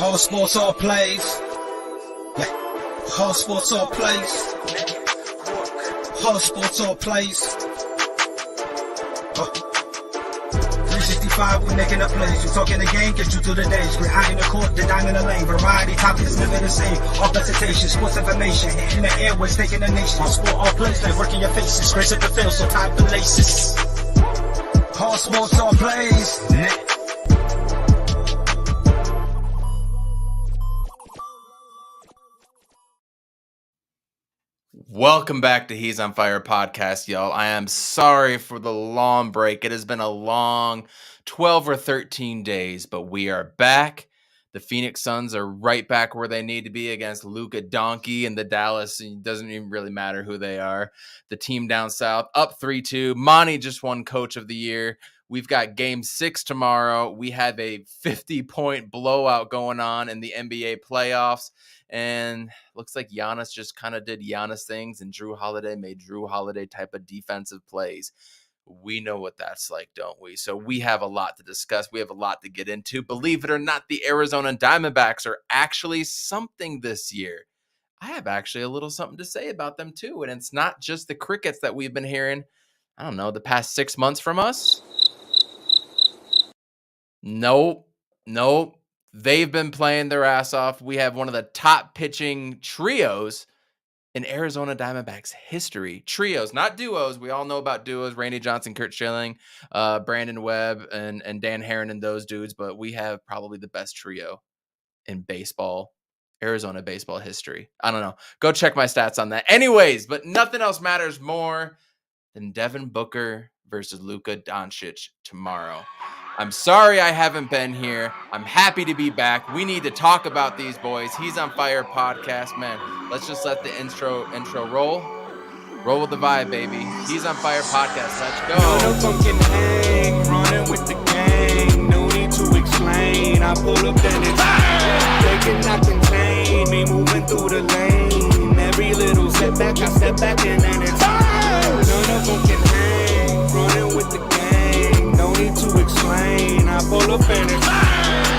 Whole sports all plays. Yeah. Whole sports all plays. Whole sports all plays. 365, we making up plays. You talking the game, get you through the days. We're high in the court, the dime in the lane. Variety topics, living the same. All presentation, sports information. Hitting the airways, taking the nation. All sport, all plays, like working your faces. Grace at the field, so tie the laces. Whole sports all plays. Welcome back to He's on Fire podcast, y'all. I am sorry for the long break. It has been a long 12 or 13 days, but we are back. The Phoenix Suns are right back where they need to be against Luka Donkey and the Dallas. It doesn't even really matter who they are. The team down south up 3-2. Monty just won Coach of the Year. We've got Game 6 tomorrow. We have a 50-point blowout going on in the NBA playoffs. And looks like Giannis just kind of did Giannis things, and Drew Holiday made Drew Holiday type of defensive plays. We know what that's like, don't we? So we have a lot to discuss. We have a lot to get into. Believe it or not, the Arizona Diamondbacks are actually something this year. I have actually a little something to say about them too. And it's not just the crickets that we've been hearing, I don't know, the past 6 months from us. Nope. They've been playing their ass off. We have one of the top pitching trios in Arizona Diamondbacks history. Trios, not duos. We all know about duos. Randy Johnson, Kurt Schilling, Brandon Webb, and Dan Herron and those dudes. But we have probably the best trio in baseball, Arizona baseball history. I don't know. Go check my stats on that. Anyways, but nothing else matters more than Devin Booker versus Luka Doncic tomorrow. I'm sorry I haven't been here. I'm happy to be back. We need to talk about these boys. He's on Fire podcast, man. Let's just let the intro roll. Roll with the vibe, baby. He's on Fire podcast. Let's go. No funkin' hang, running with the gang. No need to explain. I pull up then it's they cannot contain me moving through the lane. Every little setback, I step back and then it's no funkin' hang, running with the gang. No need to explain. I pull up and it's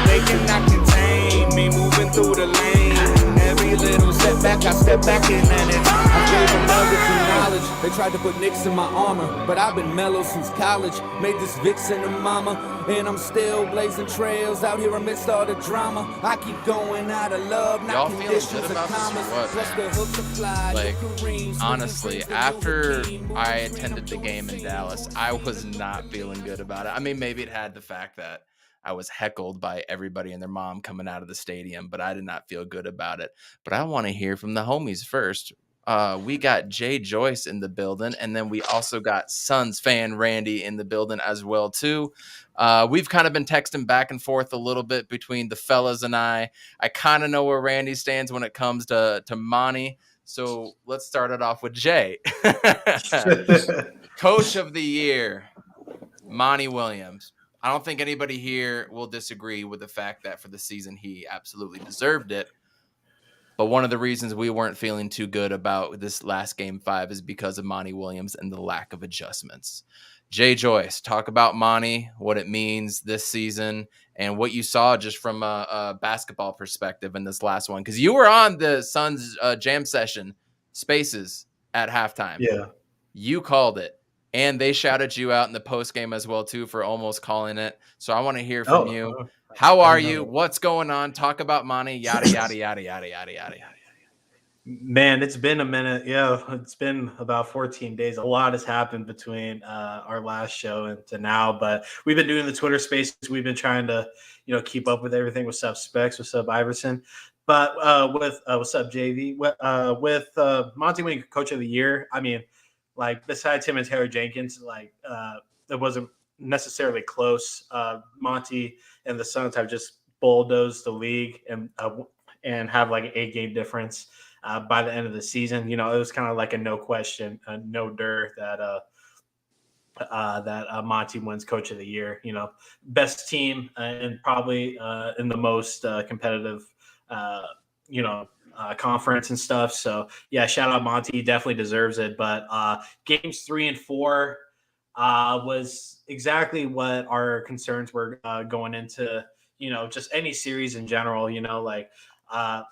they cannot contain me moving through the lane. Every little setback, I step back and then it's I gave them nuggets and knowledge. They tried to put nicks in my armor, but I've been mellow since college. Made this vixen a mama, and I'm still blazing trails out here amidst all the drama. I keep going out of love, not conditions of commas. Like, honestly, after I attended the game in Dallas, I was not feeling good about it. I mean, maybe it had the fact that I was heckled by everybody and their mom coming out of the stadium, but I did not feel good about it. But I want to hear from the homies first. We got Jay Joyce in the building, and then we also got Suns fan Randy in the building as well too. We've kind of been texting back and forth a little bit between the fellas and I. I kind of know where Randy stands when it comes to Monty. So let's start it off with Jay. Coach of the Year, Monty Williams. I don't think anybody here will disagree with the fact that for the season he absolutely deserved it. But one of the reasons we weren't feeling too good about this last Game 5 is because of Monty Williams and the lack of adjustments. Jay Joyce, talk about Monty, what it means this season, and what you saw just from a basketball perspective in this last one. Because you were on the Suns jam session, Spaces, at halftime. Yeah. You called it. And they shouted you out in the post game as well, too, for almost calling it. So I want to hear from you. How are you? What's going on? Talk about Monty, yada, yada, yada, yada, yada, yada. Man, it's been a minute. Yeah, it's been about 14 days. A lot has happened between our last show and to now. But we've been doing the Twitter Spaces. We've been trying to, keep up with everything. What's up, Specs? What's up, Iverson? But with what's up, JV? With Monty winning Coach of the Year, I mean, like, besides him and Taylor Jenkins, it wasn't necessarily close. Monty and the Suns have just bulldozed the league and have like an 8-game difference by the end of the season. It was kind of like a no question, no dirt that Monty wins Coach of the Year. Best team and probably in the most competitive, conference and stuff. So yeah, shout out Monty, definitely deserves it. But games 3 and 4 was exactly what our concerns were going into just any series in general, like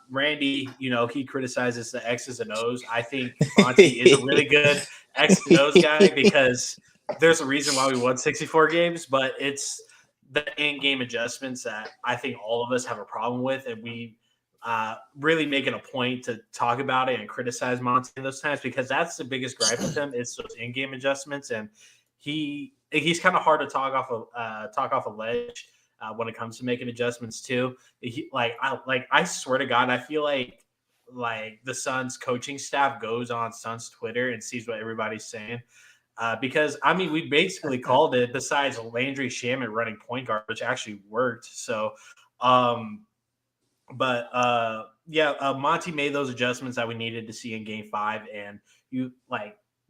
Randy, he criticizes the X's and O's. I think Monty is a really good X and O's guy because there's a reason why we won 64 games, but it's the in-game adjustments that I think all of us have a problem with, and we really making a point to talk about it and criticize Monty in those times because that's the biggest gripe with him is those in-game adjustments, and he's kind of hard to talk off a ledge when it comes to making adjustments too. I swear to God, I feel like the Suns coaching staff goes on Suns Twitter and sees what everybody's saying. Because we basically called it besides Landry Shamet running point guard, which actually worked. So, Monty made those adjustments that we needed to see in Game 5, and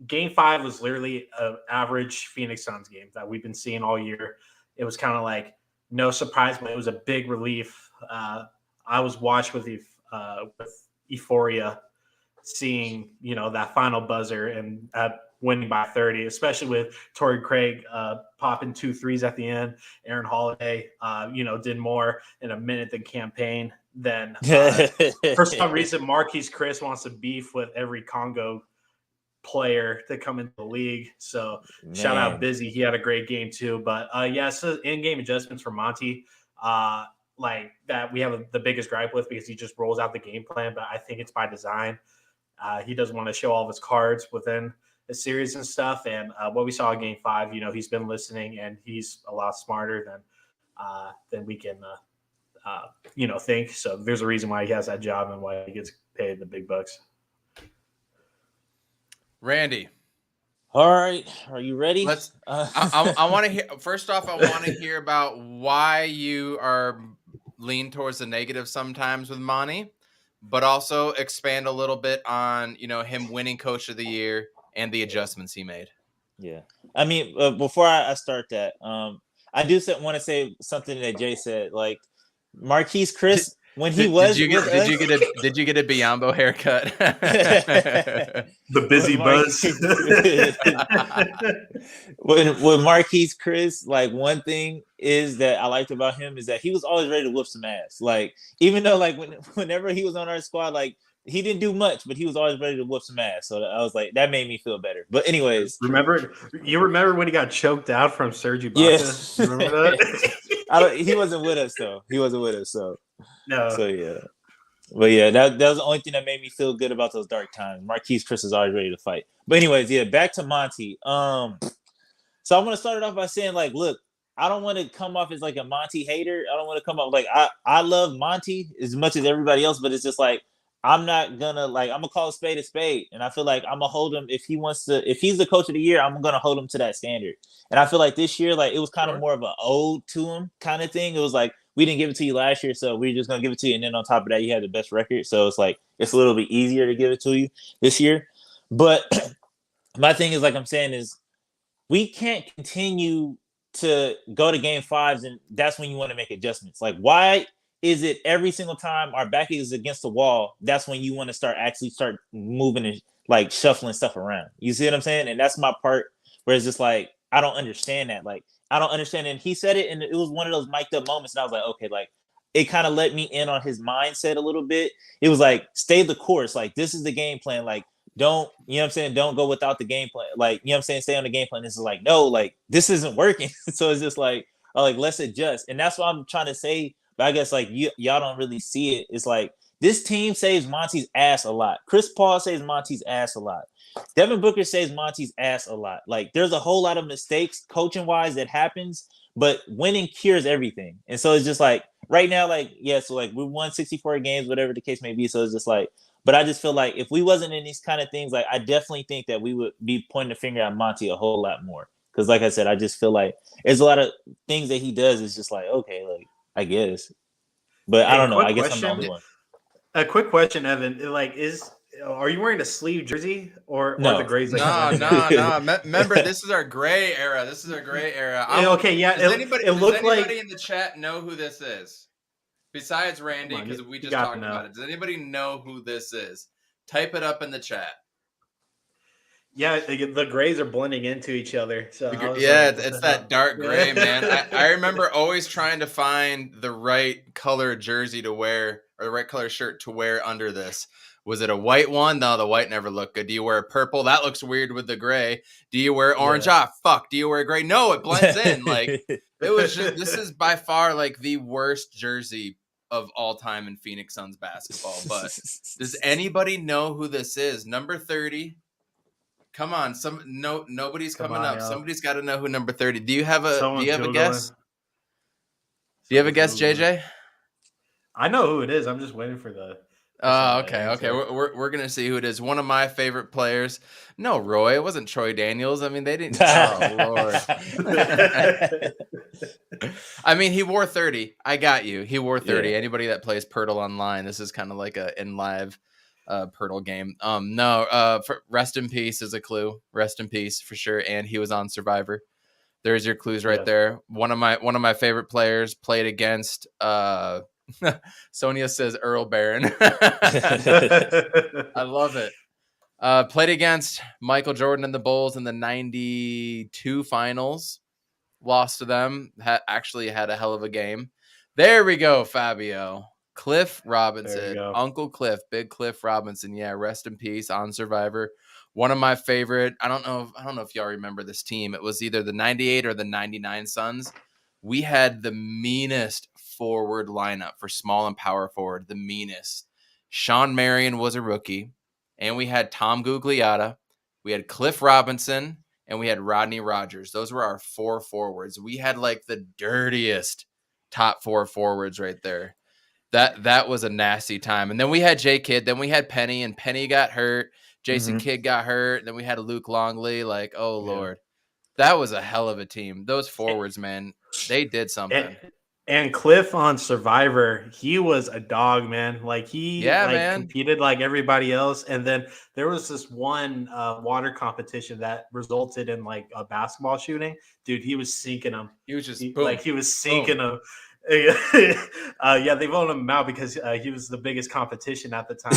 Game 5 was literally an average Phoenix Suns game that we've been seeing all year. It was kind of no surprise, but it was a big relief. I was watched with euphoria, seeing that final buzzer and winning by 30, especially with Torrey Craig popping 2 threes at the end. Aaron Holiday, did more in a minute than campaign. Then for some reason, Marquise Chris wants to beef with every Congo player to come into the league. So shout out Busy. He had a great game too. But so in-game adjustments for Monty, that we have the biggest gripe with because he just rolls out the game plan. But I think it's by design. He doesn't want to show all of his cards within the series and stuff. And what we saw in Game 5, he's been listening and he's a lot smarter than we can think. So there's a reason why he has that job and why he gets paid the big bucks. Randy. All right. Are you ready? I want to hear, first off, I want to hear about why you are lean towards the negative sometimes with Monty, but also expand a little bit on, him winning Coach of the Year and the adjustments he made. Yeah. Before I start that, I do want to say something that Jay said, Marquise Chris, when he was did you get a Biombo haircut? The busy buzz. When Marquise Chris, one thing is that I liked about him is that he was always ready to whoop some ass. Even though whenever he was on our squad, he didn't do much, but he was always ready to whoop some ass. So I was that made me feel better. But anyways, remember when he got choked out from Serge Ibaka? Yes. Remember that? He wasn't with us though. So no. So yeah. But yeah, that was the only thing that made me feel good about those dark times. Marquise Chris is always ready to fight. But anyways, yeah, back to Monty. So I'm gonna start it off by saying, look, I don't want to come off as a Monty hater. I don't want to come off I love Monty as much as everybody else, but it's just I'm not gonna I'm gonna call a spade, and I feel I'm gonna hold him if he's the coach of the year. I'm gonna hold him to that standard. And I feel this year, it was kind of more of an ode to him kind of thing. It was we didn't give it to you last year, so we're just gonna give it to you. And then on top of that, you had the best record, so it's it's a little bit easier to give it to you this year. But my thing is, I'm saying, is we can't continue to go to Game 5s, and that's when you want to make adjustments. Why is it every single time our back is against the wall, that's when you want to start moving and shuffling stuff around? You see what I'm saying? And that's my part where it's just I don't understand that. I don't understand. And he said it, and it was one of those mic'd up moments. And I was okay, it kind of let me in on his mindset a little bit. It was stay the course. This is the game plan. Don't, you know what I'm saying? Don't go without the game plan. You know what I'm saying? Stay on the game plan. This is no, this isn't working. So it's just let's adjust. And that's what I'm trying to say. But I guess y'all don't really see it. It's this team saves Monty's ass a lot. Chris Paul saves Monty's ass a lot. Devin Booker saves Monty's ass a lot. There's a whole lot of mistakes coaching wise that happens, but winning cures everything. And so it's just right now, so we won 64 games, whatever the case may be. So it's just but I just feel if we wasn't in these kind of things, I definitely think that we would be pointing the finger at Monty a whole lot more. Because I said, I just feel there's a lot of things that he does is just okay, I guess. But I don't know. I guess I'm the only one. A quick question, Evan. Are you wearing a sleeve jersey or the grays? No. Remember, this is our gray era. Does anybody in the chat know who this is? Besides Randy, because we just talked about it. Does anybody know who this is? Type it up in the chat. Yeah, the grays are blending into each other. So I was Yeah, like, what it's the that hell? dark gray, man. I Yeah. remember always trying to find the right color jersey to wear or the right color shirt to wear under this. Was it a white one? No, the white never looked good. Do you wear purple? That looks weird with the gray. Do you wear orange? Yeah. Ah, fuck. Do you wear gray? No, it blends in. Like, it was just, this is by far like the worst jersey of all time in Phoenix Suns basketball. But does anybody know who this is? Number 30. Come on, nobody's Come coming on, up. yo. Somebody's got to know who number 30. Do you have a Someone's guess? Googling. Do you have a Someone's guess, Googling. JJ? I know who it is. I'm just waiting for the Oh, person to okay. answer. We're gonna see who it is. One of my favorite players. No, Roy. It wasn't Troy Daniels. I mean, they didn't. Oh Lord. I mean, he wore 30. I got you. He wore 30. Yeah. Anybody that plays Pirtle online, this is kind of like a in live Pirtle game. No. Rest in peace is a clue. Rest in peace for sure. And he was on Survivor. There's your clues right Yes. there. One of my favorite players played against Sonia says Earl Barron. I love it. Played against Michael Jordan and the Bulls in the 92 finals. Lost to them. Actually had a hell of a game. There we go, Fabio. Cliff Robinson. Uncle Cliff. Big Cliff Robinson. Yeah, rest in peace on Survivor. One of my favorite. I don't know if y'all remember this team. It was either the 98 or the 99 Suns. We had the meanest forward lineup for small and power forward. The meanest. Sean Marion was a rookie. And we had Tom Gugliotta. We had Cliff Robinson. And we had Rodney Rogers. Those were our 4 forwards. We had like the dirtiest top 4 forwards right there. That was a nasty time. And then we had J Kidd. Then we had Penny, and Penny got hurt. Jason Kidd got hurt. Then we had Luke Longley. Like, oh Lord, that was a hell of a team. Those forwards, man, they did something. And Cliff on Survivor, he was a dog, man. Like he competed like everybody else. And then there was this one water competition that resulted in like a basketball shooting. Dude, he was sinking them. He was just he was sinking them. Yeah, they voted him out because he was the biggest competition at the time.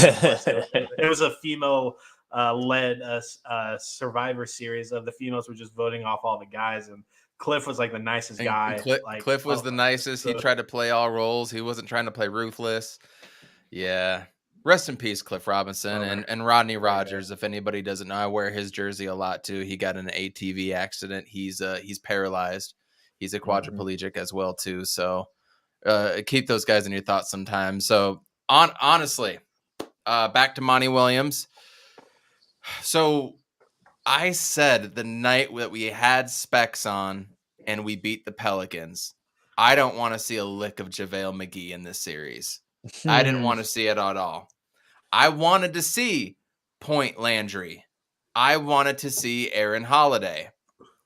It was a female led Survivor series of the females were just voting off all the guys, and Cliff was like the nicest guy. Cliff was the nicest. He tried to play all roles. He wasn't trying to play ruthless. Yeah. Rest in peace, Cliff Robinson and Rodney Rogers. If anybody doesn't know, I wear his jersey a lot too. He got in an ATV accident. He's paralyzed. He's a quadriplegic as well too. So keep those guys in your thoughts sometimes. So honestly, back to Monty Williams. So I said the night that we had specs on and we beat the Pelicans, I don't want to see a lick of JaVale McGee in this series. I didn't want to see it at all. I wanted to see Point Landry. I wanted to see Aaron Holiday.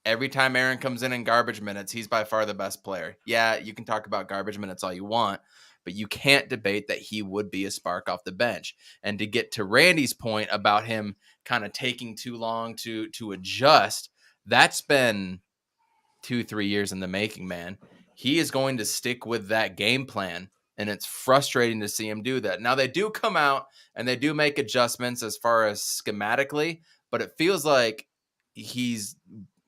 Every time Aaron comes in garbage minutes, he's by far the best player. Yeah, you can talk about garbage minutes all you want, but you can't debate that he would be a spark off the bench. And to get to Randy's point about him kind of taking too long to adjust, that's been 2-3 years in the making, man. He is going to stick with that game plan, and it's frustrating to see him do that. Now, they do come out and they do make adjustments as far as schematically, but it feels like he's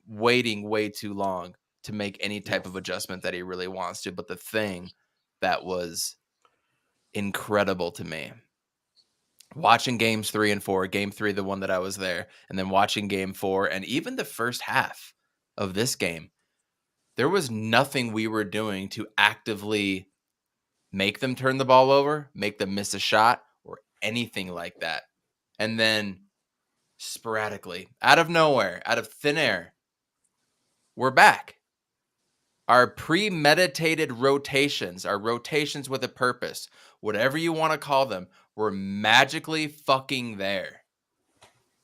waiting way too long to make any type of adjustment that he really wants to. But the thing that was incredible to me, watching games 3 and 4, game 3, the one that I was there, and then watching game 4, and even the first half of this game, there was nothing we were doing to actively make them turn the ball over, make them miss a shot, or anything like that. And then sporadically, out of nowhere, out of thin air, we're back. Our premeditated rotations, our rotations with a purpose, whatever you want to call them, were magically fucking there.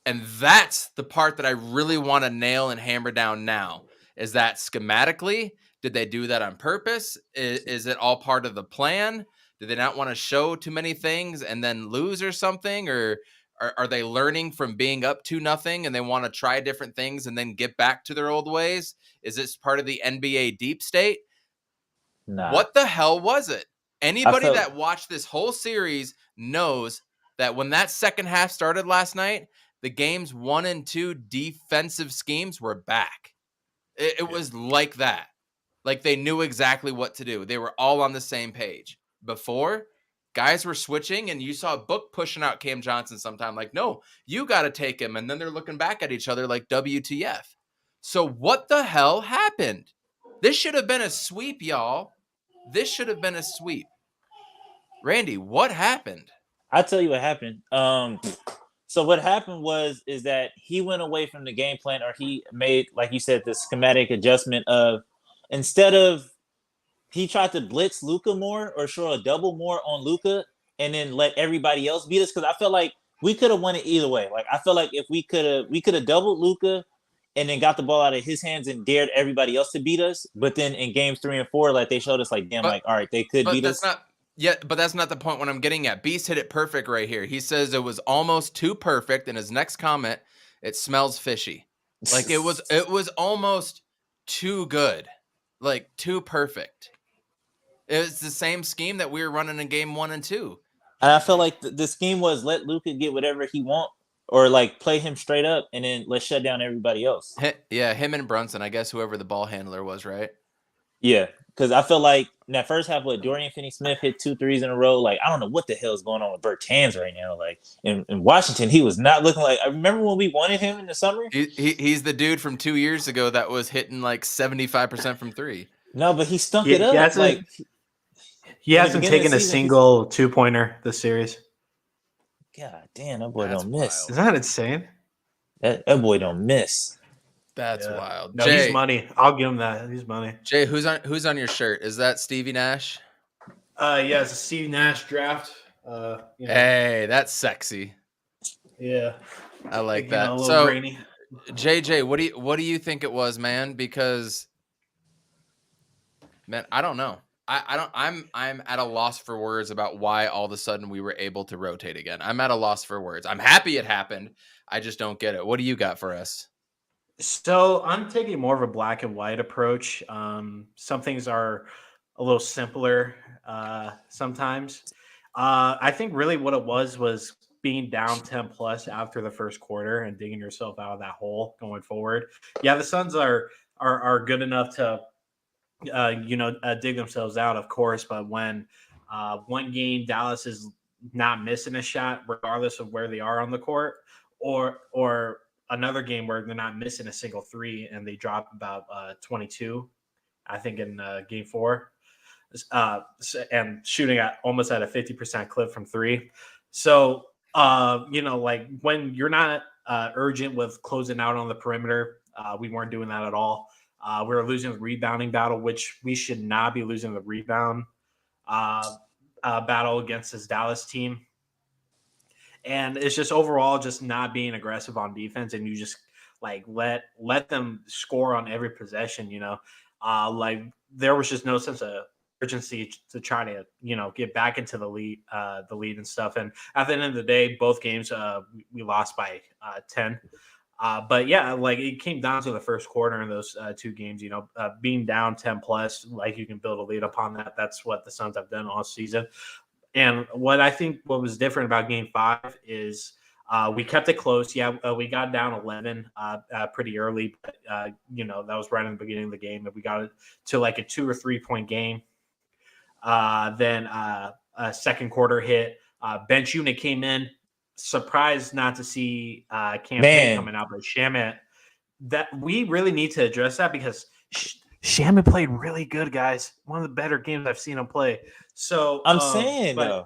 And that's the part that I really want to nail and hammer down now. Is that schematically, did they do that on purpose? Is it all part of the plan? Do they not want to show too many things and then lose or something? Or are they learning from being up 2-0 and they want to try different things and then get back to their old ways? Is this part of the NBA deep state? Nah. What the hell was it? Anybody that watched this whole series knows that when that second half started last night, The games 1 and 2 defensive schemes were back. It was like that. Like they knew exactly what to do. They were all on the same page. Before, guys were switching, and you saw Book pushing out Cam Johnson sometime. Like, no, you got to take him. And then they're looking back at each other like WTF. So what the hell happened? This should have been a sweep, y'all. This should have been a sweep. Randy, what happened? I'll tell you what happened. So what happened is that he went away from the game plan, or he made, like you said, the schematic adjustment of, instead of, he tried to blitz Luka more or show a double more on Luka and then let everybody else beat us. Because I felt like we could have won it either way. Like I felt like if we could have doubled Luka and then got the ball out of his hands and dared everybody else to beat us. But then in games 3 and 4, like they showed us like, damn, like, all right, they could beat us. But that's not the point what I'm getting at. Beast hit it perfect right here. He says it was almost too perfect. In his next comment, it smells fishy. Like it was almost too good. Like too perfect. It was the same scheme that we were running in game 1 and 2. And I feel like the scheme was let Luka get whatever he want, or like play him straight up and then let's shut down everybody else. Yeah, him and Brunson, I guess whoever the ball handler was, right? Yeah, because I feel like in that first half, Dorian Finney-Smith hit 2 threes in a row. Like, I don't know what the hell is going on with Bertans right now. Like, in Washington, he was not looking like – I remember when we wanted him in the summer? He's the dude from 2 years ago that was hitting like 75% from 3. No, but he stunk it up. He hasn't taken a single 2-pointer this series. God damn, that boy don't miss. Isn't that insane? That boy don't miss. That's wild. No, Jay, he's money. I'll give him that. He's money. Jay, who's on your shirt? Is that Stevie Nash? Yeah, it's a Stevie Nash draft. Hey, that's sexy. Yeah, I like that. A little So, grainy. JJ, what do you think it was, man? Because, man, I don't know. I'm at a loss for words about why all of a sudden we were able to rotate again. I'm at a loss for words. I'm happy it happened. I just don't get it. What do you got for us? So I'm taking more of a black and white approach. Some things are a little simpler sometimes. I think really what it was being down 10 plus after the first quarter and digging yourself out of that hole going forward. Yeah, the Suns are good enough to dig themselves out, of course. But when one game Dallas is not missing a shot, regardless of where they are on the court, or another game where they're not missing a single 3 and they drop about 22, I think in game 4, and shooting almost at a 50% clip from 3. So, like when you're not urgent with closing out on the perimeter, we weren't doing that at all. We were losing the rebounding battle, which we should not be losing the rebound battle against this Dallas team. And it's just overall just not being aggressive on defense, and you just like let them score on every possession. Like there was just no sense of urgency to try to get back into the lead and stuff. And at the end of the day, both games we lost by 10. But yeah, like it came down to the first quarter in those 2 games. Being down 10 plus, like you can build a lead upon that. That's what the Suns have done all season. And what I think what was different about game 5 is we kept it close. Yeah, we got down 11 pretty early, but that was right in the beginning of the game. And we got it to like a 2 or 3 point game. Then a second quarter hit. Bench unit came in. Surprised not to see Campaign coming out, but Shamet. That we really need to address that because Shamet played really good, guys. One of the better games I've seen him play. So I'm saying though,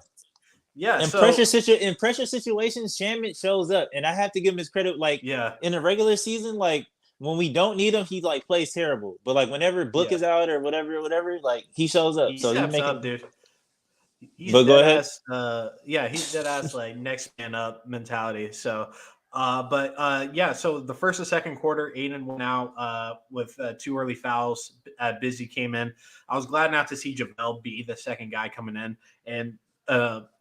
yeah. In pressure situations, Shamet shows up, and I have to give him his credit. Like, in the regular season, like when we don't need him, he like plays terrible. But like whenever Book is out or whatever, like he shows up. He steps up, dude. He's but go ahead. He's dead ass like next man up mentality. So, so the first and second quarter, Aiden went out with 2 early fouls. Busy came in. I was glad not to see JaVale be the second guy coming in, and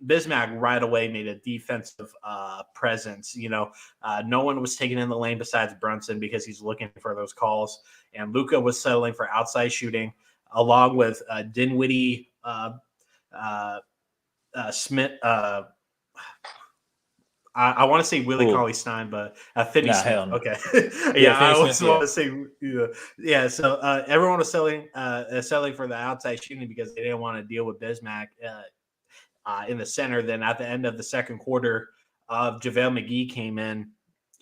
Bismack right away made a defensive presence. No one was taking in the lane besides Brunson because he's looking for those calls, and Luka was settling for outside shooting along with Dinwiddie. Smith, I want to say Willie Cool. Cauley-Stein, but Finney Nah, Smith. hell no. Okay, Yeah, I Finney always Smith, want to say yeah. So everyone was selling for the outside shooting because they didn't want to deal with Bismack in the center. Then at the end of the second quarter, JaVale McGee came in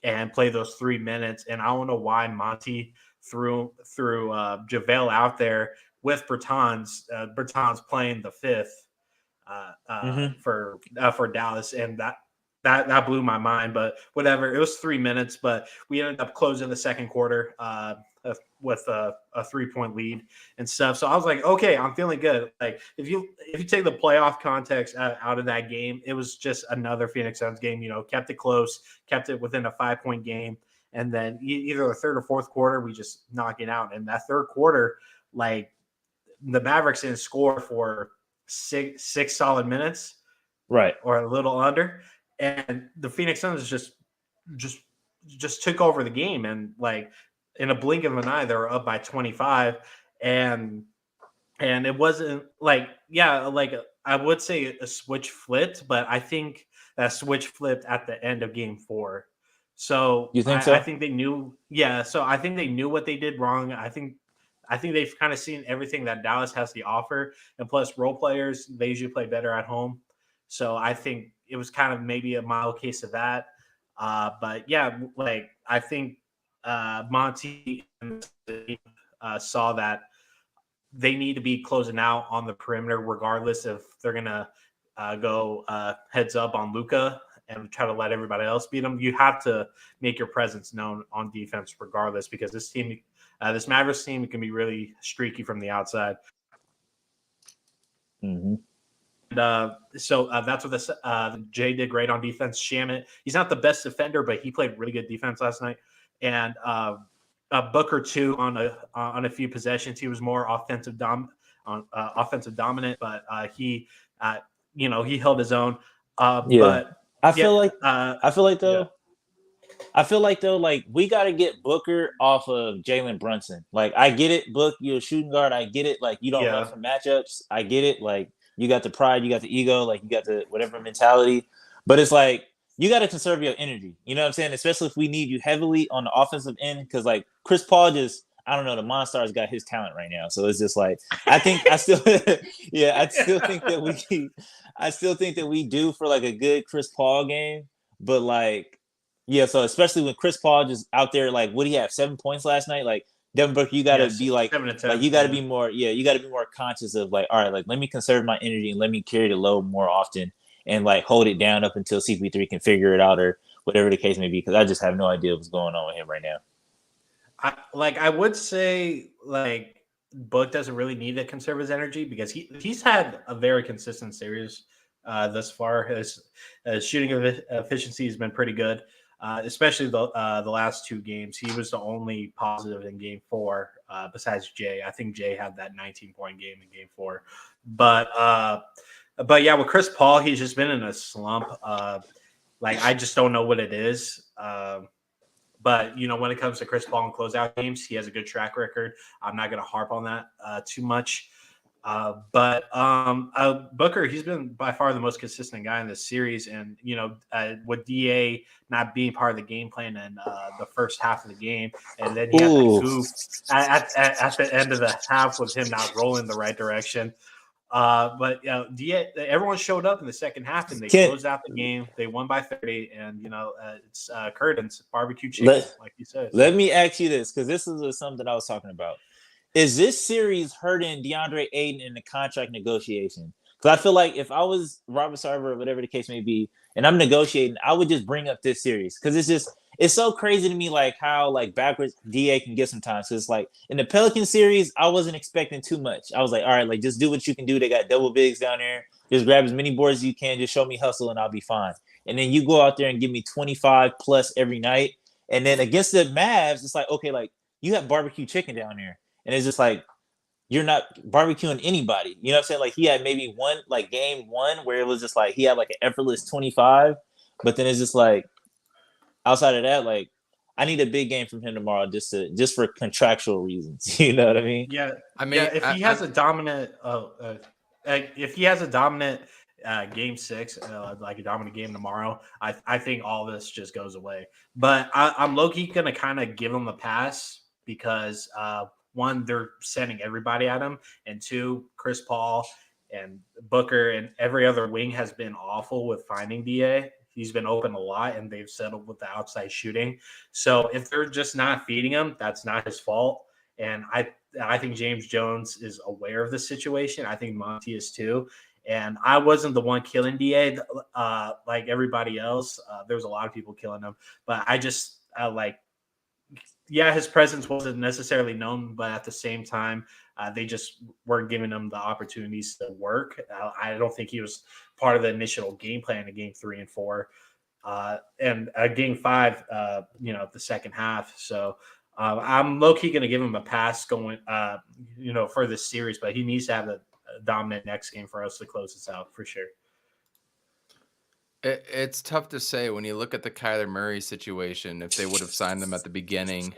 and played those 3 minutes, and I don't know why Monty threw JaVale out there with Bertans. Bertans playing the fifth for Dallas, and that blew my mind. But whatever, it was 3 minutes, but we ended up closing the second quarter with a 3-point lead and stuff. So I was like, okay, I'm feeling good. Like if you take the playoff context out of that game, it was just another Phoenix Suns game. Kept it close, kept it within a 5-point game, and then either the third or fourth quarter we just knock it out. And that third quarter, like the Mavericks didn't score for six solid minutes, right, or a little under, and the Phoenix Suns just took over the game, and like in a blink of an eye they were up by 25, and it wasn't like I would say a switch flipped, but I think that switch flipped at the end of game 4. So you think so? I think they knew. Yeah, so I think they knew what they did wrong. I think they've kind of seen everything that Dallas has to offer, and plus role players, they usually play better at home. So I think it was kind of maybe a mild case of that. But yeah, like I think Monty saw that they need to be closing out on the perimeter, regardless if they're gonna go heads up on Luka and try to let everybody else beat them. You have to make your presence known on defense, regardless, because this team. This Mavericks team can be really streaky from the outside. Mm-hmm. And, so that's what Jay did great on defense. Shamit, he's not the best defender, but he played really good defense last night. And Booker too on a few possessions. He was more offensive dominant, but he held his own. But I feel like though. I feel like like we got to get Booker off of Jalen Brunson. Like I get it, Book, you're a shooting guard. I get it. Like you don't run from matchups. I get it. Like you got the pride, you got the ego, like you got the whatever mentality. But it's like you got to conserve your energy. You know what I'm saying? Especially if we need you heavily on the offensive end, because like Chris Paul I don't know, the Monstar's got his talent right now. So it's just like I still think that we do for like a good Chris Paul game, but like. Yeah, so especially when Chris Paul just out there, like, what do you have? 7 points last night? Like, Devin Booker, you got to be like, you got to be more, you got to be more conscious of like, all right, like, let me conserve my energy and let me carry the load more often and like hold it down up until CP3 can figure it out or whatever the case may be. Because I just have no idea what's going on with him right now. I would say like Book doesn't really need to conserve his energy because he's had a very consistent series thus far. His shooting efficiency has been pretty good. Especially the last 2 games. He was the only positive in game 4 besides Jay. I think Jay had that 19-point game in game 4. But yeah, with Chris Paul, he's just been in a slump. Like I just don't know what it is. But when it comes to Chris Paul and closeout games, he has a good track record. I'm not going to harp on that too much. But Booker, he's been by far the most consistent guy in this series, and with DA not being part of the game plan in the first half of the game, and then he had that goof at the end of the half with him not rolling the right direction. But DA, everyone showed up in the second half, and they closed out the game. They won by 30, and it's Curtin's barbecue chicken, like you said. Let me ask you this, because this is something I was talking about. Is this series hurting DeAndre Ayton in the contract negotiation? Because I feel like if I was Robert Sarver or whatever the case may be, and I'm negotiating, I would just bring up this series because it's so crazy to me, like how like backwards DA can get sometimes. So it's like in the Pelican series, I wasn't expecting too much. I was like, all right, like just do what you can do. They got double bigs down there. Just grab as many boards as you can. Just show me hustle, and I'll be fine. And then you go out there and give me 25 plus every night. And then against the Mavs, it's like, okay, like you have barbecue chicken down there. And it's just like, you're not barbecuing anybody. You know what I'm saying? Like he had maybe one, like game 1 where it was just like, he had like an effortless 25, but then it's just like, outside of that, like I need a big game from him tomorrow just for contractual reasons. You know what I mean? Yeah. I mean, if he has a dominant Game 6, like a dominant game tomorrow, I think all this just goes away. But I'm low-key going to kind of give him a pass because, one, they're sending everybody at him, and two, Chris Paul and Booker and every other wing has been awful with finding DA. He's been open a lot, and they've settled with the outside shooting. So if they're just not feeding him, that's not his fault. And I think James Jones is aware of the situation. I think Monty is too. And I wasn't the one killing DA like everybody else. There's a lot of people killing him, but I just yeah, his presence wasn't necessarily known, but at the same time, they just weren't giving him the opportunities to work. I don't think he was part of the initial game plan in game 3 and 4, and game 5. The second half. So I'm low key going to give him a pass going, for this series, but he needs to have a dominant next game for us to close this out for sure. It's tough to say when you look at the Kyler Murray situation, if they would have signed him at the beginning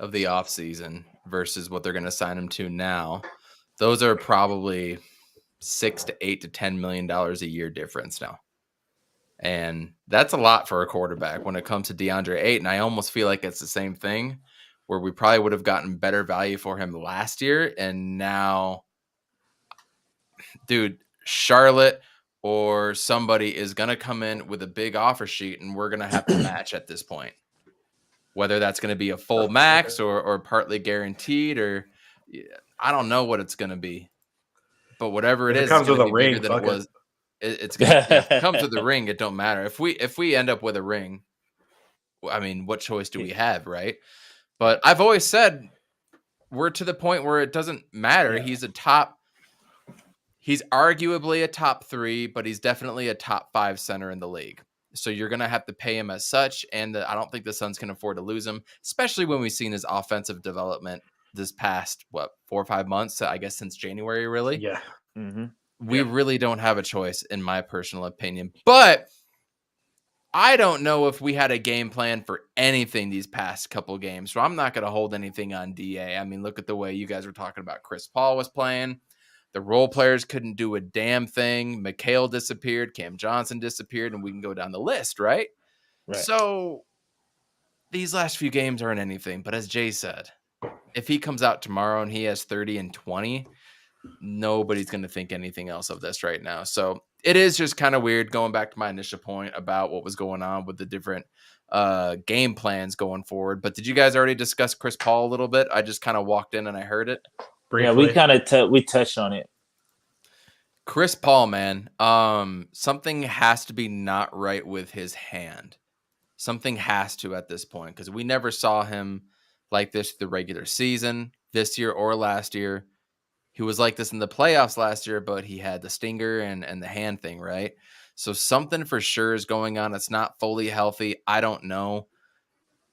of the offseason versus what they're going to sign him to now. Those are probably $6 to $8 to $10 million a year difference now. And that's a lot for a quarterback when it comes to DeAndre Ayton. I almost feel like it's the same thing where we probably would have gotten better value for him last year. And now, dude, Charlotte or somebody is going to come in with a big offer sheet and we're going to have to match at this point. Whether that's going to be a full max or partly guaranteed, or I don't know what it's going to be. But whatever it is, comes with a ring. Than it was. It's gonna, if it comes with a ring. It don't matter. If we end up with a ring, I mean, what choice do we have, right? But I've always said we're to the point where it doesn't matter. Yeah. He's arguably a top 3, but he's definitely a top 5 center in the league. So you're going to have to pay him as such. And I don't think the Suns can afford to lose him, especially when we've seen his offensive development this past, 4 or 5 months, I guess since January, really. Yeah. Mm-hmm. We really don't have a choice, in my personal opinion. But I don't know if we had a game plan for anything these past couple games. So I'm not going to hold anything on DA. I mean, look at the way you guys were talking about Chris Paul was playing. The role players couldn't do a damn thing. McHale disappeared. Cam Johnson disappeared. And we can go down the list, right? So these last few games aren't anything. But as Jay said, if he comes out tomorrow and he has 30 and 20, nobody's going to think anything else of this right now. So it is just kind of weird going back to my initial point about what was going on with the different game plans going forward. But did you guys already discuss Chris Paul a little bit? I just kind of walked in and I heard it. Briefly. Yeah, we kind of we touched on it. Chris Paul, man, something has to be not right with his hand. Something has to at this point, because we never saw him like this the regular season this year or last year. He was like this in the playoffs last year, but he had the stinger and the hand thing, right? So something for sure is going on. It's not fully healthy. I don't know.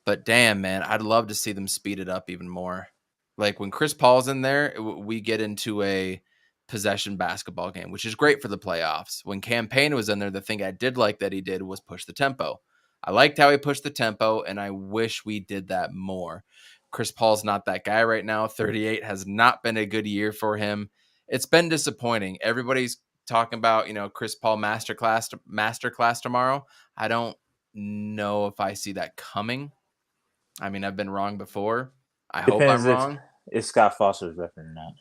But damn, man, I'd love to see them speed it up even more. Like when Chris Paul's in there, we get into a possession basketball game, which is great for the playoffs. When Cam Payne was in there, the thing I did like that he did was push the tempo. I liked how he pushed the tempo, and I wish we did that more. Chris Paul's not that guy right now. 38 has not been a good year for him. It's been disappointing. Everybody's talking about, Chris Paul masterclass tomorrow. I don't know if I see that coming. I mean, I've been wrong before. I hope I'm wrong. If Scott Foster's repping or not.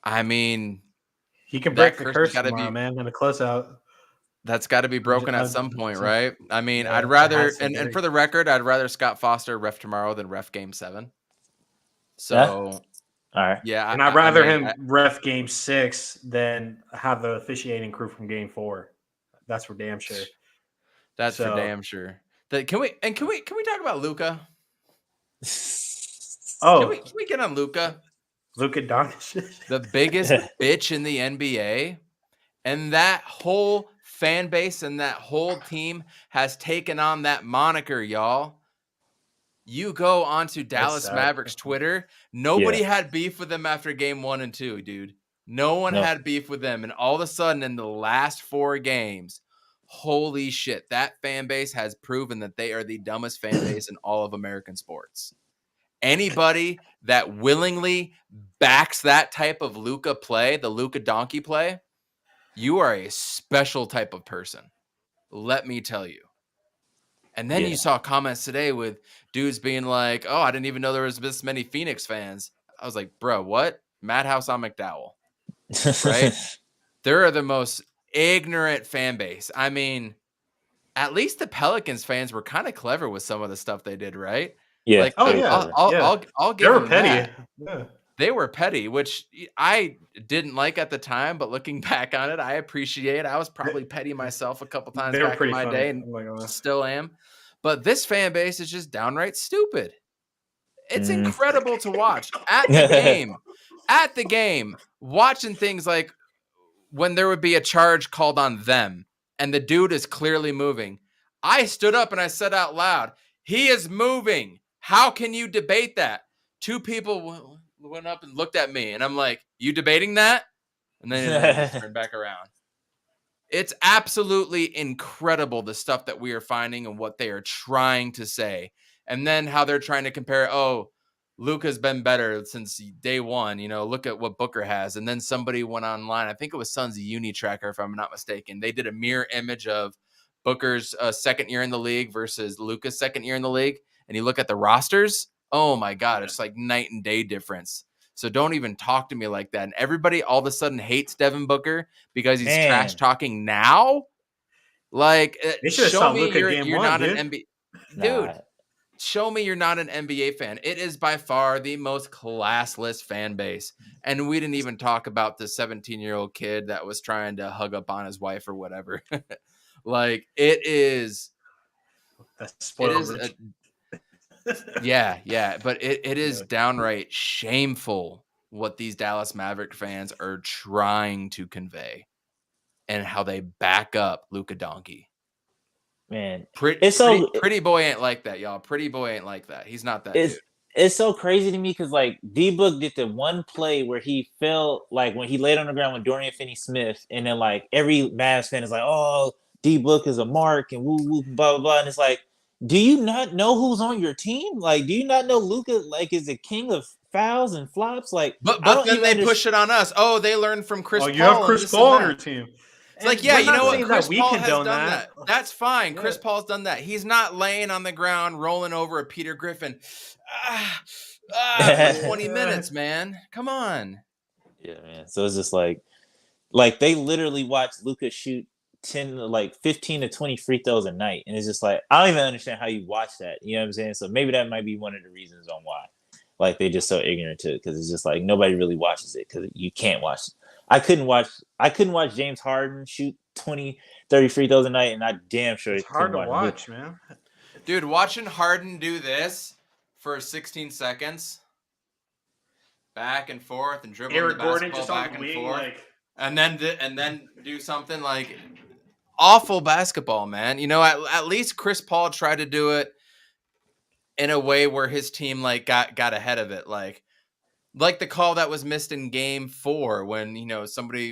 I mean, he can break the curse tomorrow, man, in a closeout. That's got to be broken at some point, right? I mean, yeah, I'd rather, and for the record, I'd rather Scott Foster ref tomorrow than ref game 7. So, all right. Yeah. And I'd rather him ref game 6 than have the officiating crew from game 4. That's for damn sure. That's for damn sure. Can we talk about Luka? Oh, can we get on Luka? Luka Doncic, the biggest bitch in the NBA, and that whole fan base and that whole team has taken on that moniker, y'all. You go onto Dallas Mavericks Twitter. Nobody had beef with them after game 1 and 2, dude. No one had beef with them, and all of a sudden, in the last 4 games, holy shit, that fan base has proven that they are the dumbest fan base in all of American sports. Anybody that willingly backs that type of Luka play, the Luka donkey play, you are a special type of person. Let me tell you. And then you saw comments today with dudes being like, oh, I didn't even know there was this many Phoenix fans. I was like, bro, what? Madhouse on McDowell, right? They're the most ignorant fan base. I mean, at least the Pelicans fans were kind of clever with some of the stuff they did, right? Yeah. Like, Oh yeah, I'll they give were them petty. that. Yeah. They were petty, which I didn't like at the time, but looking back on it, I appreciate. I was probably petty myself a couple times They were back in pretty my funny. day, and Oh my God. still am. But this fan base is just downright stupid. It's Mm. incredible to watch at the game, watching things like when there would be a charge called on them and the dude is clearly moving. I stood up and I said out loud, he is moving. How can you debate that? Two people went up and looked at me and I'm like, you debating that? And then they just turned back around. It's absolutely incredible the stuff that we are finding and what they are trying to say. And then how they're trying to compare, oh, Luka's been better since day one. You know, look at what Booker has. And then somebody went online. I think it was Suns Uni Tracker, if I'm not mistaken. They did a mirror image of Booker's second year in the league versus Luka's second year in the league. And you look at the rosters. Oh, my God. It's like night and day difference. So don't even talk to me like that. And everybody all of a sudden hates Devin Booker because he's trash talking now. Like, show me you're not an NBA. Dude, show me you're not an NBA fan. It is by far the most classless fan base. And we didn't even talk about the 17-year-old kid that was trying to hug up on his wife or whatever. Like, it is. Yeah. But it is downright shameful what these Dallas Maverick fans are trying to convey and how they back up Luka Doncic. Man, Pretty boy ain't like that, y'all. Pretty boy ain't like that. He's not that dude. It's so crazy to me because like D-Book did the one play where he felt like when he laid on the ground with Dorian Finney-Smith, and then like every Mavs fan is like, oh, D-Book is a mark and woo woo blah blah blah, and it's like, do you not know who's on your team? Like, do you not know Luka like is the king of fouls and flops? Like, but then they push it on us. Oh, they learned from Chris Paul. You have Chris Paul on your team. It's like, yeah, you know what? Chris Paul has done that. That's fine. Yeah. Chris Paul's done that. He's not laying on the ground, rolling over a Peter Griffin. For 20 minutes, man. Come on. Yeah, man. So it's just like they literally watch Luka shoot 15 to 20 free throws a night. And it's just like, I don't even understand how you watch that. You know what I'm saying? So maybe that might be one of the reasons on why. Like, they're just so ignorant to it, because it's just like nobody really watches it because you can't watch it. I couldn't watch James Harden shoot 20, 30 free throws a night, and I damn sure it's hard to watch, man. Dude, watching Harden do this for 16 seconds, back and forth, and dribbling the basketball back and forth, and then do something like awful basketball, man. You know, at least Chris Paul tried to do it in a way where his team like got ahead of it, like the call that was missed in Game 4 when, you know,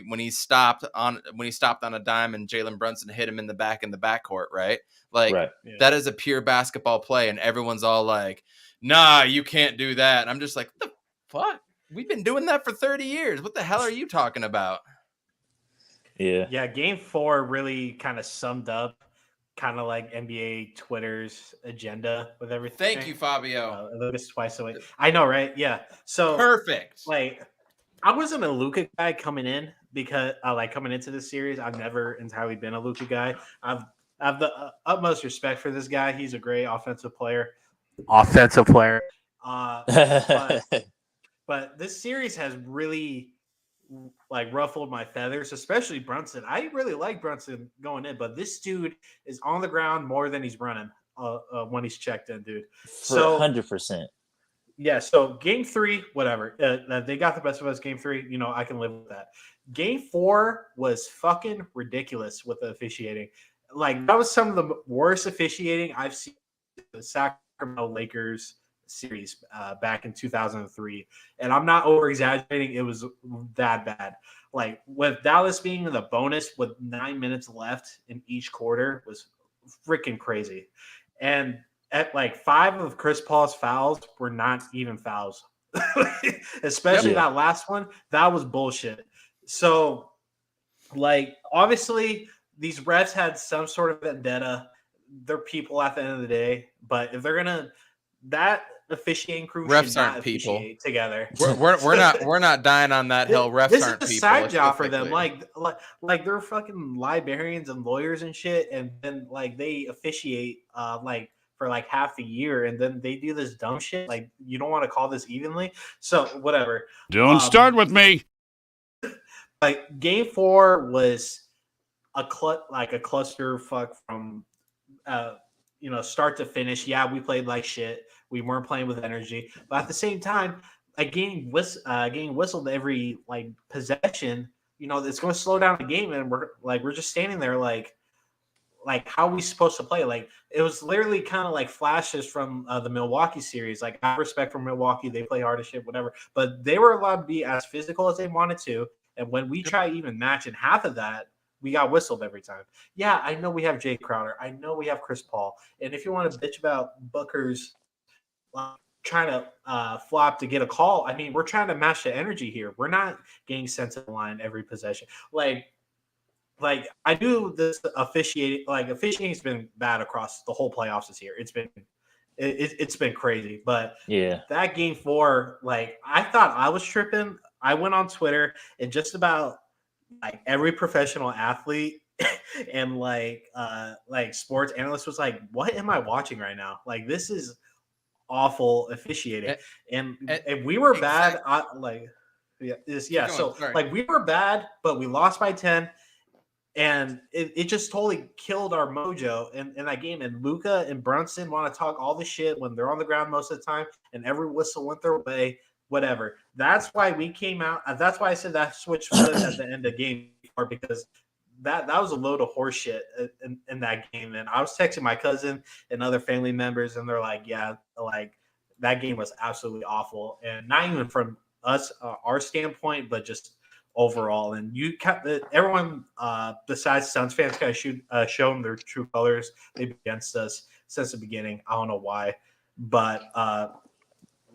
when he stopped on a dime and Jalen Brunson hit him in the backcourt, right? Like, That is a pure basketball play, and everyone's all like, nah, you can't do that. And I'm just like, what the fuck? We've been doing that for 30 years. What the hell are you talking about? Yeah, Game 4 really kind of summed up kind of like NBA Twitter's agenda with everything. Thank you, Fabio. Luka's twice away. I know, right? Yeah. So perfect. Like, I wasn't a Luka guy coming in because coming into this series, I've never entirely been a Luka guy. I have the utmost respect for this guy. He's a great offensive player. But this series has really ruffled my feathers, especially Brunson. I really like Brunson going in, but this dude is on the ground more than he's running when he's checked in, dude. So 100%. Yeah. So Game 3, whatever. They got the best of us. Game 3, you know, I can live with that. Game 4 was fucking ridiculous with the officiating. Like, that was some of the worst officiating I've seen in the Sacramento Lakers series back in 2003, and I'm not over exaggerating. It was that bad. Like, with Dallas being in the bonus with 9 minutes left in each quarter was freaking crazy. And at 5 of Chris Paul's fouls were not even fouls, especially that last one. That was bullshit. So Like, obviously, these refs had some sort of vendetta. They're people at the end of the day, but if they're gonna, that officiating crew should Refs not aren't people. officiate together. We're not dying on that hill. Refs This aren't is a people. side Let's job just for get them. clear. Like they're fucking librarians and lawyers and shit, and then like they officiate like for like half the year, and then they do this dumb shit. Like, you don't want to call this evenly, so whatever. Don't start with me. Like, game 4 was a cluster fuck from start to finish. Yeah, we played like shit. We weren't playing with energy, but at the same time, getting whistled every like possession, it's going to slow down the game, and we're just standing there like how are we supposed to play? Like, it was literally kind of like flashes from the Milwaukee series. Like, I have respect for Milwaukee, they play hard as shit, whatever, but they were allowed to be as physical as they wanted to, and when we try even matching half of that, we got whistled every time. Yeah, I know we have Jay Crowder. I know we have Chris Paul. And if you want to bitch about Booker's trying to flop to get a call, I mean, we're trying to match the energy here. We're not getting sent to the line every possession. Like I do this officiating. Like, officiating's been bad across the whole playoffs this year. It's been crazy. But Yeah. that game 4, like, I thought I was tripping. I went on Twitter, and just about like every professional athlete and like sports analyst was like, what am I watching right now? Like, this is awful officiating. And we were bad. So like, we were bad, but we lost by 10. And it just totally killed our mojo in that game. And Luka and Brunson want to talk all the shit when they're on the ground most of the time, and every whistle went their way. Whatever. That's why we came out. That's why I said that switch flipped at the end of game 4, because that was a load of horse shit in that game. And I was texting my cousin and other family members, and they're like, yeah, like, that game was absolutely awful. And not even from us, our standpoint, but just overall. And everyone besides Suns fans kind of show them their true colors. They've been against us since the beginning. I don't know why, but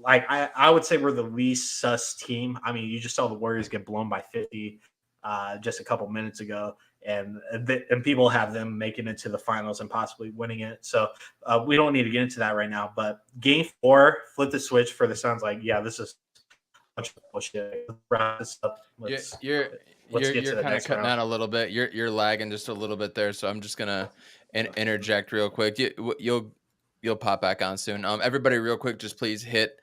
like, I would say we're the least sus team. I mean, you just saw the Warriors get blown by 50 just a couple minutes ago, and people have them making it to the finals and possibly winning it. So we don't need to get into that right now. But game 4, flip the switch for the Suns. Like, yeah, this is a bunch of bullshit. Let's wrap this up. You're kind of cutting out a little bit. You're lagging just a little bit there, so I'm just gonna interject real quick. You'll pop back on soon. Everybody, real quick, just please hit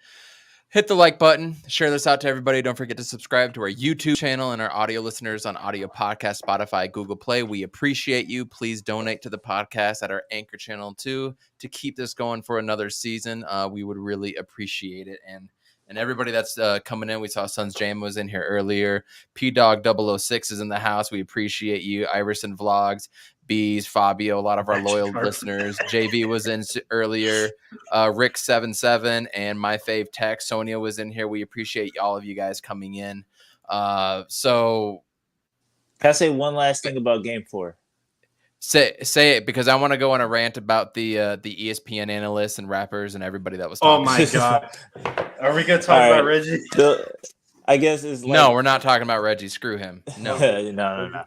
the like button, share this out to everybody. Don't forget to subscribe to our YouTube channel and our audio listeners on Audio Podcast, Spotify, Google Play. We appreciate you. Please donate to the podcast at our Anchor channel too to keep this going for another season. We would really appreciate it. And everybody that's coming in, we saw Suns Jam was in here earlier. P-Dog 006 is in the house. We appreciate you. Iverson Vlogs, Bees, Fabio, a lot of our loyal listeners. JV was in earlier. Rick77 and my fave Tech, Sonia was in here. We appreciate all of you guys coming in. So can I say one last thing about game 4? Say it, because I want to go on a rant about the ESPN analysts and rappers and everybody that was talking. Oh my god. Are we gonna talk about Reggie? I guess it's like, no, we're not talking about Reggie. Screw him. No. No.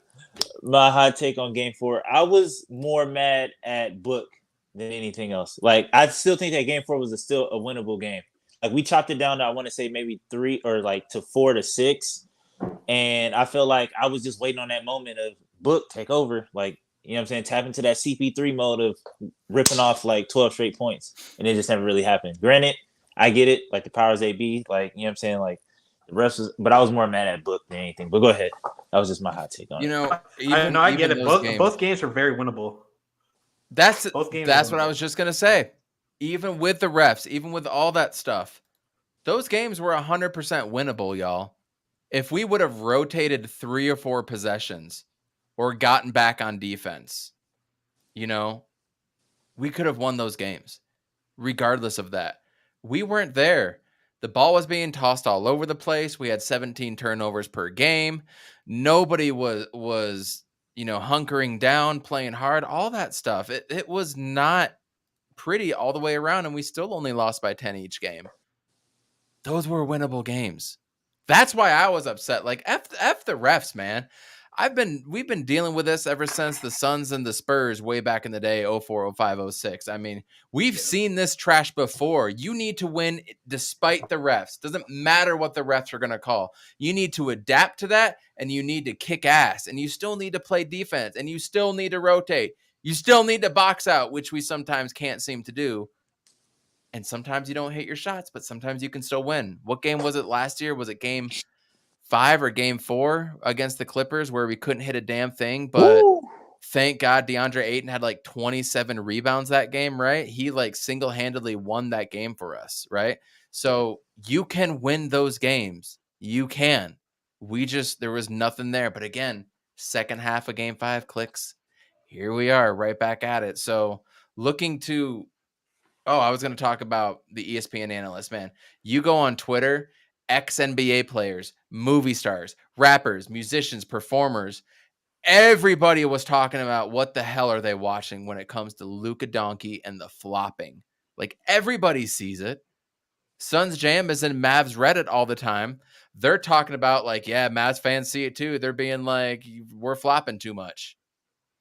My hot take on game 4, I was more mad at Book than anything else. Like, I still think that game 4 was still a winnable game. Like, we chopped it down to, I want to say, maybe 3 or like to 4 to 6. And I feel like I was just waiting on that moment of Book take over. Like, you know what I'm saying? Tap into that CP3 mode of ripping off like 12 straight points. And it just never really happened. Granted, I get it. Like, the powers they be. Like, you know what I'm saying? Like, the rest was, but I was more mad at Book than anything. But go ahead. That was just my hot take on it. I get it. Both games were very winnable. That's what I was just gonna say. Even with the refs, even with all that stuff, those games were 100% winnable, y'all. If we would have rotated 3 or 4 possessions or gotten back on defense, we could have won those games. Regardless of that, we weren't there. The ball was being tossed all over the place. We had 17 turnovers per game. Nobody was hunkering down, playing hard, all that stuff. It was not pretty all the way around, and we still only lost by 10 each game. Those were winnable games. That's why I was upset. Like, F the refs, man. we've been dealing with this ever since the Suns and the Spurs way back in the day, 04, 05, 06. I mean, we've seen this trash before. You need to win despite the refs. Doesn't matter what the refs are going to call. You need to adapt to that, and you need to kick ass, and you still need to play defense, and you still need to rotate. You still need to box out, which we sometimes can't seem to do. And sometimes you don't hit your shots, but sometimes you can still win. What game was it last year? Was it game 5 or game 4 against the Clippers where we couldn't hit a damn thing? But thank God DeAndre Ayton had like 27 rebounds that game, right? He like single-handedly won that game for us, right? So you can win those games. You can. There was nothing there. But again, second half of game 5 clicks. Here we are right back at it. So looking to I was going to talk about the ESPN analyst, man. You go on Twitter, ex-NBA players, movie stars, rappers, musicians, performers. Everybody was talking about what the hell are they watching when it comes to Luka Doncic and the flopping. Like, everybody sees it. Suns Jam is in Mavs Reddit all the time. They're talking about, like, yeah, Mavs fans see it too. They're being like, we're flopping too much.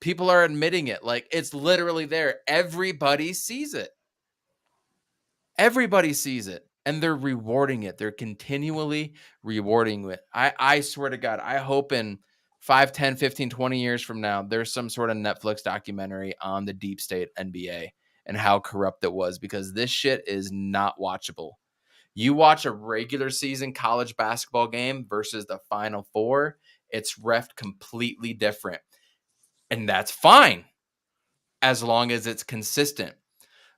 People are admitting it. Like, it's literally there. Everybody sees it. Everybody sees it, and they're rewarding it. They're continually rewarding it. I swear to God, I hope in 5, 10, 15, 20 years from now, there's some sort of Netflix documentary on the deep state NBA and how corrupt it was, because this shit is not watchable. You watch a regular season college basketball game versus the Final Four, it's reffed completely different. And that's fine, as long as it's consistent.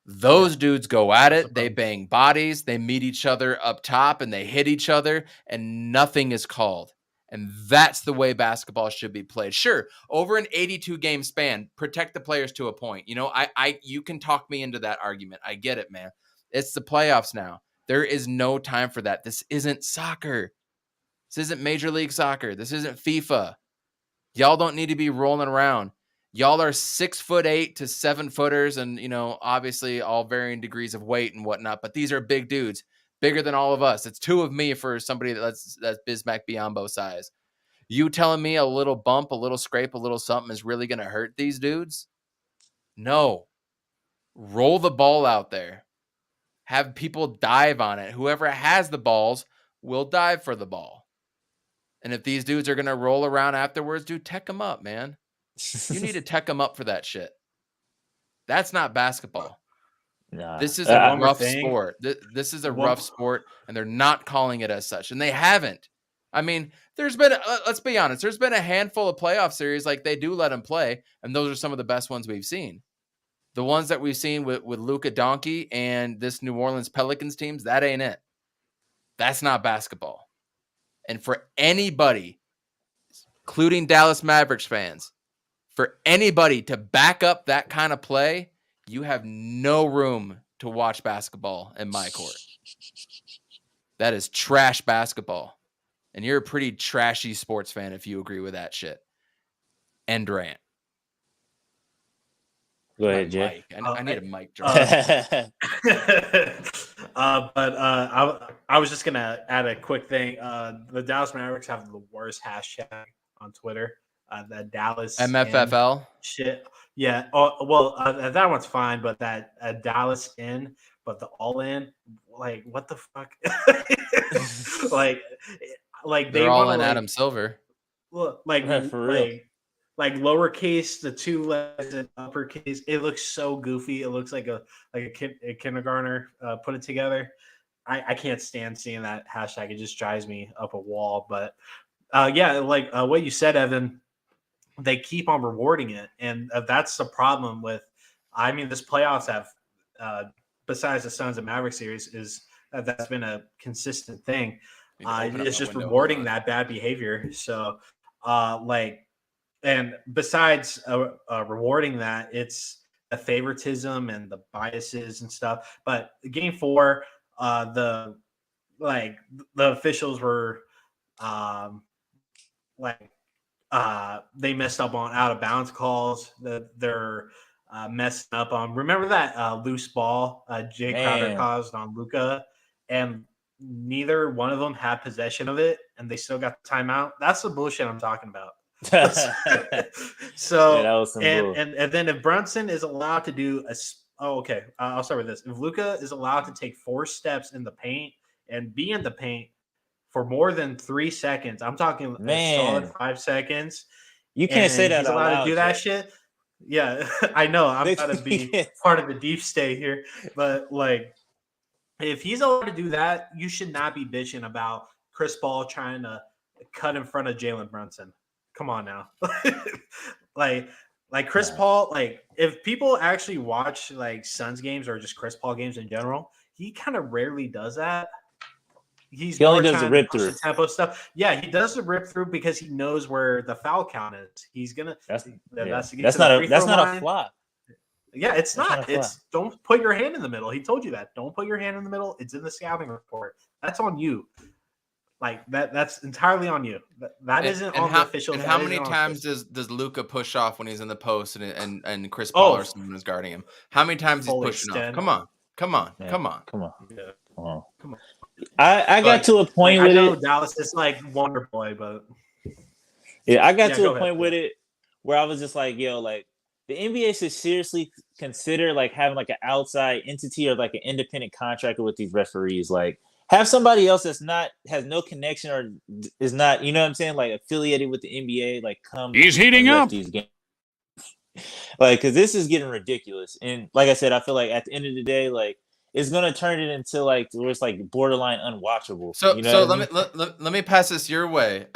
Those dudes go at it. They bang bodies. They meet each other up top and they hit each other, and nothing is called. And that's the way basketball should be played. Sure, over an 82 game span, protect the players to a point. You know, you can talk me into that argument. I get it, man. It's the playoffs now. There is no time for that. This isn't soccer. This isn't Major League Soccer. This isn't FIFA. Y'all don't need to be rolling around. Y'all are 6'8" to 7 footers, and obviously all varying degrees of weight and whatnot. But these are big dudes, bigger than all of us. It's 2 of me for somebody that's Bismack Biyombo size. You telling me a little bump, a little scrape, a little something is really going to hurt these dudes? No. Roll the ball out there. Have people dive on it. Whoever has the balls will dive for the ball. And if these dudes are going to roll around afterwards, dude, tech them up, man. You need to tech them up for that shit. That's not basketball. Nah. This is a rough sport. This is a rough sport, and they're not calling it as such. And they haven't. I mean, there's been, let's be honest, there's been a handful of playoff series like they do let them play, and those are some of the best ones we've seen. The ones that we've seen with Luka Doncic and this New Orleans Pelicans teams, that ain't it. That's not basketball. And for anybody, including Dallas Mavericks fans, for anybody to back up that kind of play, you have no room to watch basketball in my court. That is trash basketball. And you're a pretty trashy sports fan if you agree with that shit. End rant. Go ahead, Jay. I need a mic drop. I was just gonna add a quick thing. The Dallas Mavericks have the worst hashtag on Twitter. The Dallas MFFL shit. Yeah. That one's fine, but that Dallas in, but the all in, like, what the fuck? like they're all in Adam Silver. Look, like for real. Like lowercase, the 2 letters in uppercase. It looks so goofy. It looks like a kindergartner put it together. I can't stand seeing that hashtag. It just drives me up a wall. But what you said, Evan, they keep on rewarding it, and that's the problem with. I mean, this playoffs have, besides the Suns and Mavericks series, is that's been a consistent thing. It's just rewarding that bad behavior. So, and besides rewarding that, it's the favoritism and the biases and stuff. But Game 4, the officials were they messed up on out of bounds calls that they're messing up on. Remember that loose ball Jay Crowder caused on Luka, and neither one of them had possession of it, and they still got the timeout. That's the bullshit I'm talking about. So Yeah, that was some bull. and then if Brunson is allowed to do okay, I'll start with this. If Luka is allowed to take 4 steps in the paint and be in the paint for more than 3 seconds, I'm talking a solid Man, 5 seconds, you can't say and that he's out allowed to loud, do that Jay. shit. Yeah, I know. I'm trying to be part of the deep state here, but like, if he's allowed to do that, you should not be bitching about Chris Paul trying to cut in front of Jalen Brunson. Come on now, like Chris Paul. Like, if people actually watch like Suns games or just Chris Paul games in general, he kind of rarely does that. He's He only more does the trying to rip push through. the tempo stuff. Yeah, he does the rip through because he knows where the foul count is. He's gonna. That's That's to get that's to the not free a that's throw not line. a flop. Yeah, it's That's not a not. flop. It's don't put your hand in the middle. He told you that. Don't put your hand in the middle. It's in the scouting report. That's on you. Like that's entirely on you. That isn't on the officials. And That how isn't many on times officials. does Luka push off when he's in the post and Chris Paul or Oh, someone is guarding him? How many times he's full pushing off? extend. Come on. Man, Come on. come on. Yeah. Come on. Come on. I got But to a Like, point I with know it. Dallas is like Wonder Boy, but Yeah, I got yeah, to go a ahead. point with it where I was just like, yo, like the NBA should seriously consider like having like an outside entity or like an independent contractor with these referees. Like have somebody else has no connection or is not, you know what I'm saying, like affiliated with the NBA, like come He's heating and ref up. these games. Like, because this is getting ridiculous. And like I said, I feel like at the end of the day, like it's gonna turn it into like where it's like borderline unwatchable. So You know what I mean? let me pass this your way.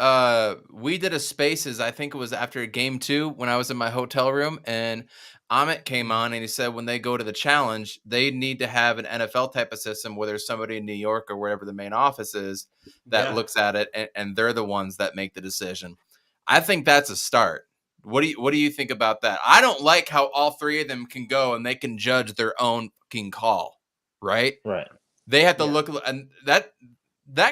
We did a Spaces. I think it was after game 2 when I was in my hotel room, and Amit came on and he said when they go to the challenge, they need to have an NFL type of system where there's somebody in New York or wherever the main office is that Yeah. looks at it, and they're the ones that make the decision. I think that's a start. What do you think about that? I don't like how all 3 of them can go and they can judge their own fucking call, right? Right. They have to Yeah. look, and that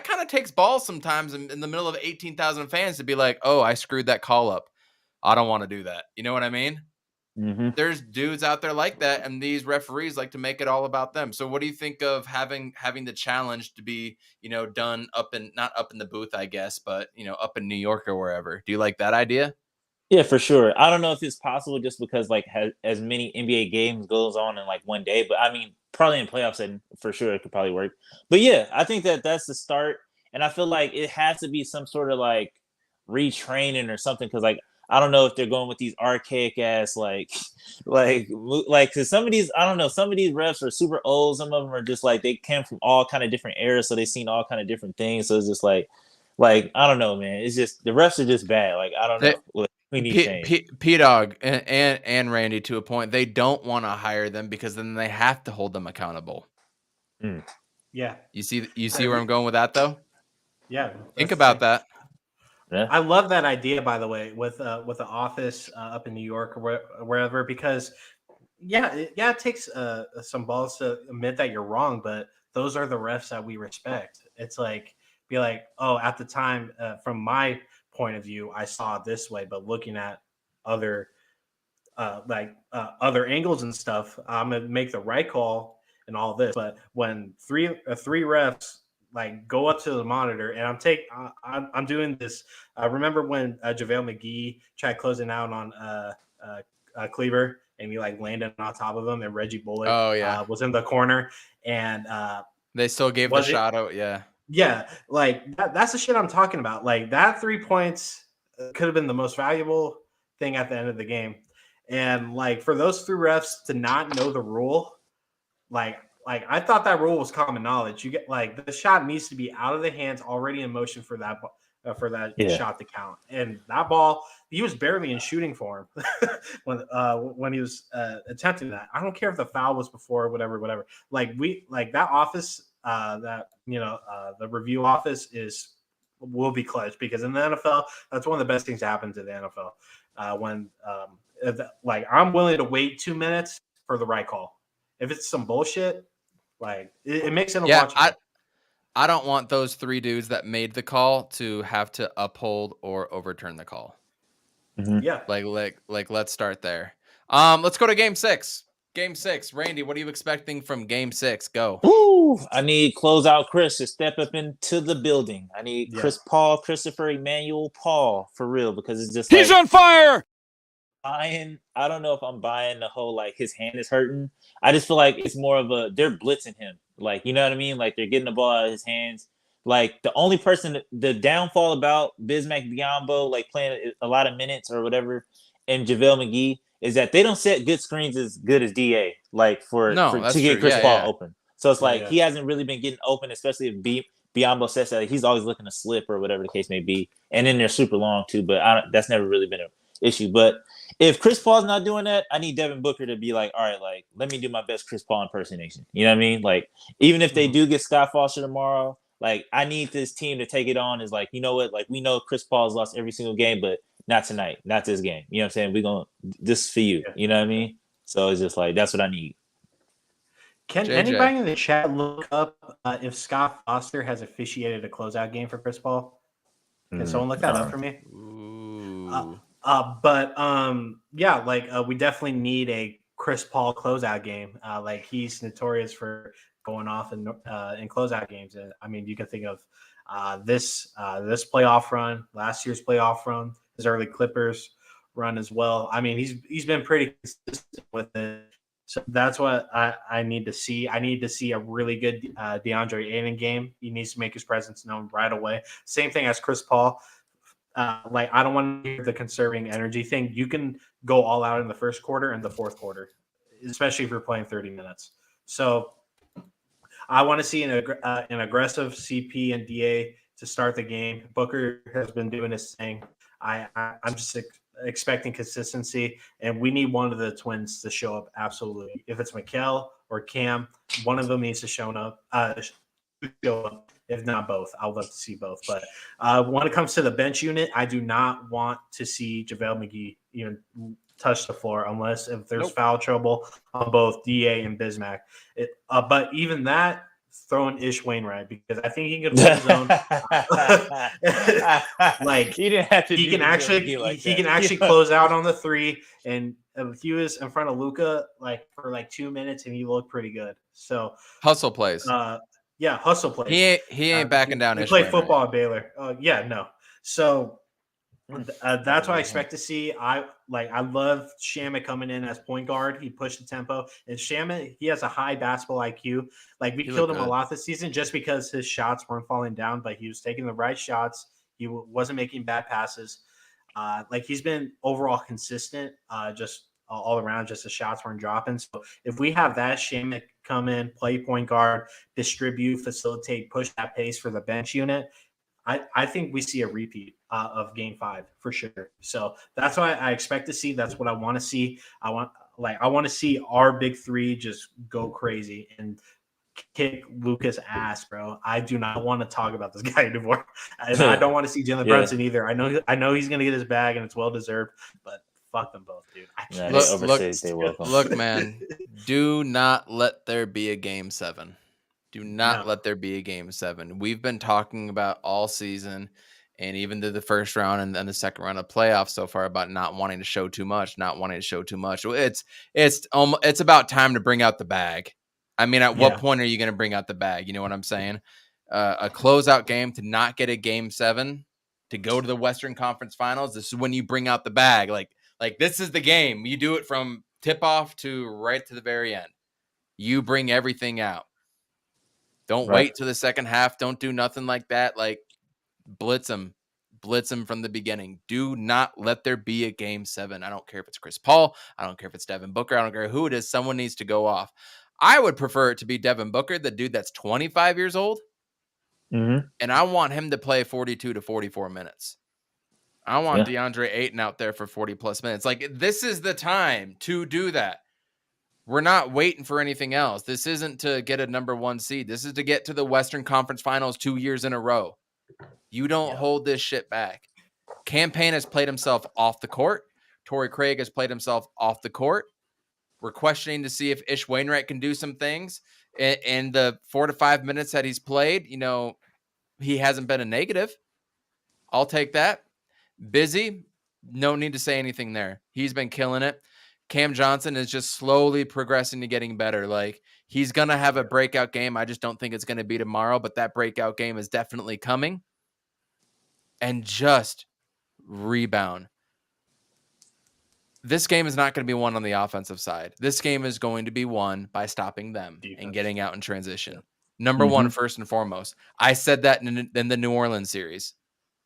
kind of takes balls sometimes in the middle of 18,000 fans to be like, oh, I screwed that call up. I don't want to do that. You know what I mean? Mm-hmm. There's dudes out there like that, and these referees like to make it all about them. So what do you think of having the challenge to be, done not up in the booth, I guess, but, up in New York or wherever? Do you like that idea? Yeah, for sure. I don't know if it's possible just because like as many NBA games goes on in like one day, but I mean probably in playoff setting for sure it could probably work. But yeah, I think that's the start, and I feel like it has to be some sort of like retraining or something because like I don't know if they're going with these archaic ass like because some of these I don't know, some of these refs are super old, some of them are just like they came from all kind of different eras, so they've seen all kind of different things, so it's just like I don't know, man. It's just the refs are just bad. Like I don't know. We need change. P-Dog and Randy, to a point, they don't want to hire them because then they have to hold them accountable. Yeah. You see where I'm going with that, though? Yeah. Think about that. Yeah. I love that idea, by the way, with the office up in New York or wherever, because it takes some balls to admit that you're wrong, but those are the refs that we respect. It's like, be like, oh, at the time, from my point of view, I saw it this way, but looking at other other angles and stuff, I'm gonna make the right call and all this. But when three refs like go up to the monitor, and I'm doing this. Remember when JaVale McGee tried closing out on Cleaver, and he like landed on top of him, and Reggie Bullock was in the corner, and they still gave the shot out. Yeah, like that's the shit I'm talking about. Like that 3 points could have been the most valuable thing at the end of the game. And like for those 3 refs to not know the rule, like I thought that rule was common knowledge. You get like the shot needs to be out of the hands, already in motion for that shot to count. And that ball, he was barely in shooting form when he was attempting that. I don't care if the foul was before, whatever. Like that office, the review office will be clutch, because in the NFL, that's one of the best things that happens in the NFL. When I'm willing to wait 2 minutes for the right call. If it's some bullshit, like it makes it unwatchable. I don't want those 3 dudes that made the call to have to uphold or overturn the call. Mm-hmm. Yeah. Like let's start there. Let's go to game 6. Game 6. Randy, what are you expecting from Game 6? Go. Ooh, I need closeout Chris to step up into the building. I need Yeah. Christopher Emmanuel Paul for real, because it's just He's on fire. I don't know if I'm buying the whole like his hand is hurting. I just feel like it's more of they're blitzing him. Like, you know what I mean? Like they're getting the ball out of his hands. Like the only person, the downfall about Bismack Biyombo like playing a lot of minutes or whatever, and JaVale McGee is that they don't set good screens as good as DA. Like for that's to get true. Chris Yeah, Paul yeah. open. So it's like Yeah. he hasn't really been getting open, especially if Biyombo says that he's always looking to slip or whatever the case may be. And then they're super long too, but that's never really been an issue. But if Chris Paul's not doing that, I need Devin Booker to be like, all right, like, let me do my best Chris Paul impersonation. You know what I mean? Like, even if they do get Scott Foster tomorrow, like, I need this team to take it on as like, you know what? Like, we know Chris Paul's lost every single game, but not tonight, not this game. You know what I'm saying? We're going to, this is for you. You know what I mean? So it's just like, that's what I need. Can JJ. anybody in the chat look up if Scott Foster has officiated a closeout game for Chris Paul? Can someone look that up for me? Ooh. Yeah, like we definitely need a Chris Paul closeout game. Like he's notorious for going off in closeout games. And I mean, you can think of this playoff run, last year's playoff run, his early Clippers run as well. I mean, he's been pretty consistent with it. So that's what I need to see. I need to see a really good DeAndre Ayton game. He needs to make his presence known right away. Same thing as Chris Paul. Like I don't want to hear the conserving energy thing. You can go all out in the first quarter and the fourth quarter, especially if you're playing 30 minutes. So I want to see an aggressive CP and DA to start the game. Booker has been doing his thing. I'm just expecting consistency, and we need one of the twins to show up. Absolutely, if it's Mikal or Cam, one of them needs to show up. If not both. I would love to see both. But when it comes to the bench unit, I do not want to see JaVale McGee even touch the floor unless if there's foul trouble on both DA and Bismack. But even that, throw in Ish Wainwright because I think he can hold his own. Like he didn't have to. He can actually close out on the three, and he was in front of Luka like for like 2 minutes, and he looked pretty good. So Hustle plays. Yeah, hustle plays. He ain't backing down. He played football at Baylor. Yeah, no. So that's what I expect to see. I love Shamet coming in as point guard. He pushed the tempo, and Shamet, he has a high basketball IQ. Like we killed him a lot this season just because his shots weren't falling down, but he was taking the right shots. He wasn't making bad passes. Like he's been overall consistent. Just all around, just the shots weren't dropping. So if we have that Shamet come in, play point guard, distribute, facilitate, push that pace for the bench unit, I think we see a repeat of Game 5 for sure. So that's what I expect to see. That's what I want to see. I want to see our big three just go crazy and kick Luka's ass, bro. I do not want to talk about this guy anymore. And I don't want to see Jalen Brunson either. I know he's going to get his bag and it's well deserved, but fuck them both, dude. Look, man, do not let there be a Game 7. Do not let there be a Game 7. We've been talking about all season and even through the first round and then the second round of playoffs so far about not wanting to show too much. It's about time to bring out the bag. I mean, at what point are you going to bring out the bag? You know what I'm saying? A closeout game to not get a Game 7 to go to the Western Conference Finals. This is when you bring out the bag. Like this is the game. You do it from tip off to right to the very end. You bring everything out. Don't wait to the second half. Don't do nothing like that. Like blitz them from the beginning. Do not let there be a Game 7. I don't care if it's Chris Paul. I don't care if it's Devin Booker. I don't care who it is. Someone needs to go off. I would prefer it to be Devin Booker, the dude that's 25 years old. Mm-hmm. And I want him to play 42 to 44 minutes. I want DeAndre Ayton out there for 40 plus minutes. Like this is the time to do that. We're not waiting for anything else. This isn't to get a number 1 seed. This is to get to the Western Conference Finals 2 years in a row. You don't hold this shit back. Cam Payne has played himself off the court. Torrey Craig has played himself off the court. We're questioning to see if Ish Wainwright can do some things. In the 4 to 5 minutes that he's played, you know, he hasn't been a negative. I'll take that. Busy, no need to say anything there. He's been killing it. Cam Johnson is just slowly progressing to getting better. Like, he's going to have a breakout game. I just don't think it's going to be tomorrow, but that breakout game is definitely coming. And just rebound. This game is not going to be won on the offensive side. This game is going to be won by stopping them and getting out in transition. Number one, first and foremost. I said that in the New Orleans series,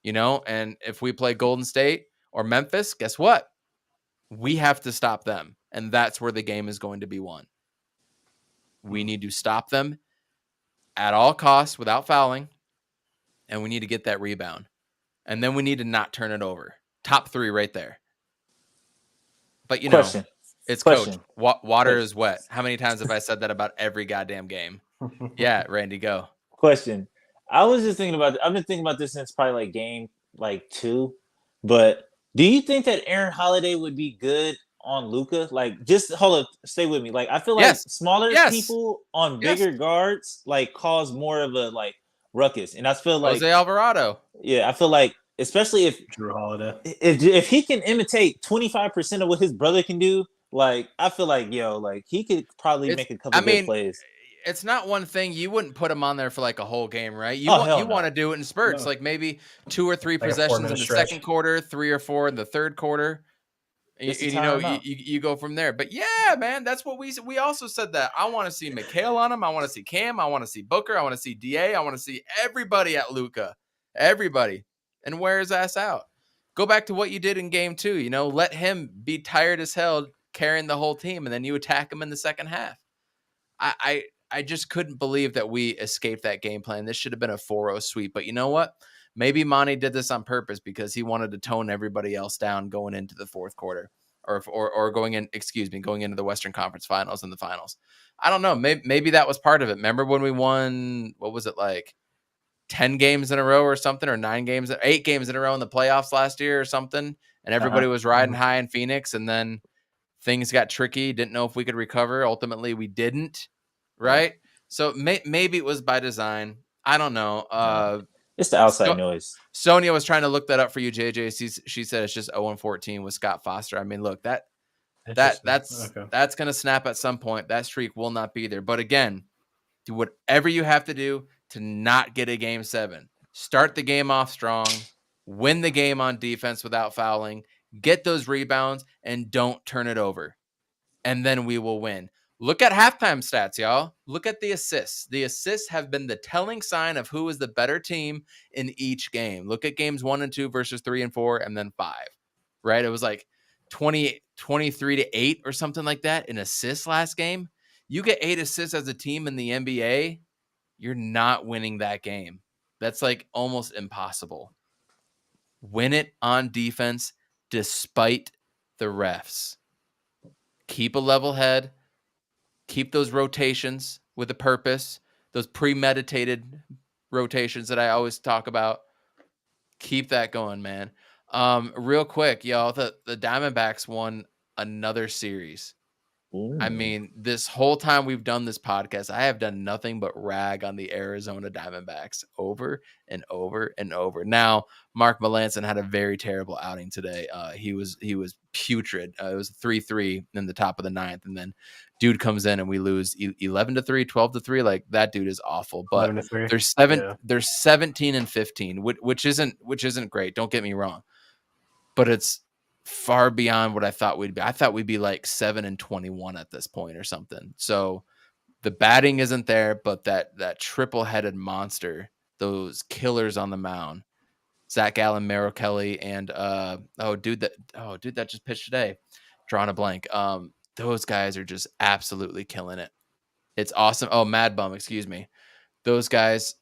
and if we play Golden State or Memphis, guess what? We have to stop them. And that's where the game is going to be won. We need to stop them at all costs without fouling. And we need to get that rebound. And then we need to not turn it over. Top 3 right there. But, it's coach. Water is wet. How many times have I said that about every goddamn game? Yeah, Randy, go. Question. I was just thinking about I've been thinking about this since probably like game 2. But do you think that Aaron Holiday would be good on Luka? Like, just hold up, stay with me. Like, I feel like smaller people on bigger guards like cause more of a like ruckus. And I feel like Jose Alvarado. Yeah, I feel like especially if Drew Holiday, if he can imitate 25% of what his brother can do, like I feel like he could probably make a couple good plays. It's not one thing. You wouldn't put him on there for like a whole game, right? You want to do it in spurts, like maybe 2 or 3 possessions in the second quarter, 3 or 4 in the third quarter. You go from there. But yeah, man, that's what we also said that. I want to see Mikal on him. I want to see Cam. I want to see Booker. I want to see DA. I want to see everybody at Luka. Everybody. And wear his ass out. Go back to what you did in game 2. Let him be tired as hell carrying the whole team, and then you attack him in the second half. I just couldn't believe that we escaped that game plan. This should have been a 4-0 sweep. But you know what? Maybe Monty did this on purpose because he wanted to tone everybody else down going into the fourth quarter or going into the Western Conference Finals and the finals. I don't know. Maybe that was part of it. Remember when we won, what was it, like 10 games in a row or something, or 8 games in a row in the playoffs last year or something, and everybody was riding high in Phoenix, and then things got tricky. Didn't know if we could recover. Ultimately, we didn't. Right? So maybe it was by design. I don't know. It's the outside noise. Sonia was trying to look that up for you, JJ. She said it's just 0-14 with Scott Foster. I mean, look, that's going to snap at some point. That streak will not be there. But again, do whatever you have to do to not get a game 7. Start the game off strong. Win the game on defense without fouling. Get those rebounds and don't turn it over. And then we will win. Look at halftime stats, y'all. Look at the assists. The assists have been the telling sign of who is the better team in each game. Look at games 1 and 2 versus 3 and 4 and then 5, right? It was like 23-8 or something like that in assists last game. You get 8 assists as a team in the NBA, you're not winning that game. That's like almost impossible. Win it on defense despite the refs. Keep a level head. Keep those rotations with a purpose, those premeditated rotations that I always talk about. Keep that going, man. Real quick, y'all, the Diamondbacks won another series. Ooh. I mean, this whole time we've done this podcast, I have done nothing but rag on the Arizona Diamondbacks over and over and over. Now, Mark Melancon had a very terrible outing today. He was putrid. It was 3-3 in the top of the 9th, and then dude comes in and we lose 11-3, 12-3. Like, that dude is awful. But they're 17 and 15, which isn't great. Don't get me wrong, but it's far beyond what I thought we'd be. I thought we'd be like 7 and 21 at this point or something. So the batting isn't there, but that triple-headed monster, those killers on the mound, Zach Allen, Merrill Kelly, and dude that just pitched today, drawing a blank. Those guys are just absolutely killing it. It's awesome. Oh, Mad Bum, excuse me. Those guys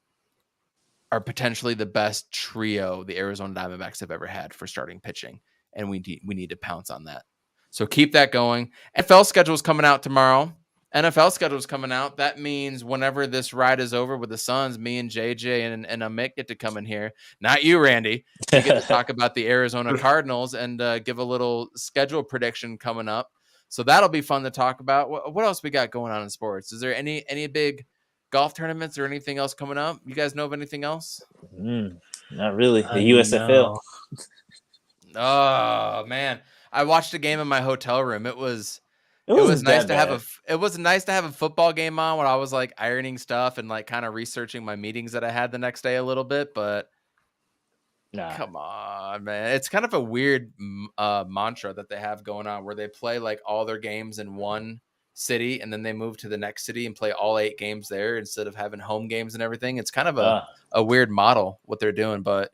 are potentially the best trio the Arizona Diamondbacks have ever had for starting pitching. And we need to pounce on that. So keep that going. NFL schedule is coming out tomorrow. That means whenever this ride is over with the Suns, me and JJ and Amit get to come in here. Not you, Randy. We get to talk about the Arizona Cardinals and give a little schedule prediction coming up. So that'll be fun to talk about. What else we got going on in sports? Is there any big golf tournaments or anything else coming up? You guys know of anything else? Not really. The USFL. Oh man, I watched a game in my hotel room. It was It wasn't that bad. it was nice to have a football game on when I was like ironing stuff and like kind of researching my meetings that I had the next day a little bit, but Nah. come on, man. It's kind of a weird mantra that they have going on where they play like all their games in one city and then they move to the next city and play all 8 games there instead of having home games and everything. It's kind of a weird model what they're doing, but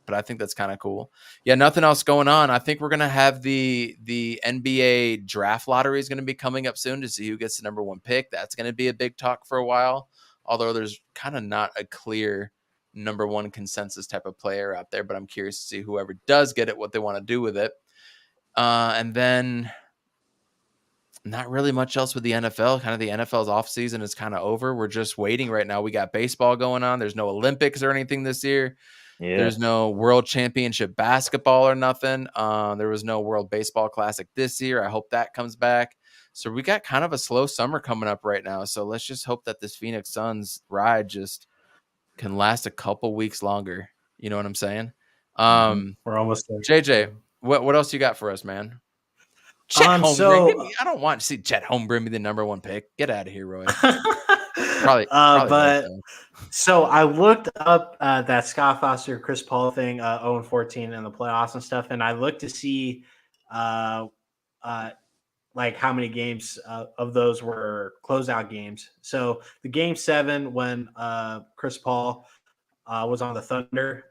I think that's kind of cool. Yeah, nothing else going on. I think we're gonna have the NBA draft lottery is gonna be coming up soon to see who gets the number 1 pick. That's gonna be a big talk for a while, although there's kind of not a clear number 1 consensus type of player out there. But I'm curious to see whoever does get it, what they want to do with it. And then not really much else with the NFL. Kind of the NFL's offseason is kind of over. We're just waiting right now. We got baseball going on. There's no Olympics or anything this year. Yeah. There's no World Championship basketball or nothing. There was no World Baseball Classic this year. I hope that comes back. So we got kind of a slow summer coming up right now. So let's just hope that this Phoenix Suns ride just can last a couple weeks longer. You know what I'm saying? We're almost there. JJ, what else you got for us, man? Chet Holmgren. I don't want to see Chet Holmgren be the number 1 pick. Get out of here, Roy. Probably but so I looked up that Scott Foster, Chris Paul thing, 0-14 in the playoffs and stuff, and I looked to see like how many games of those were closeout games. So the game 7 when Chris Paul was on the Thunder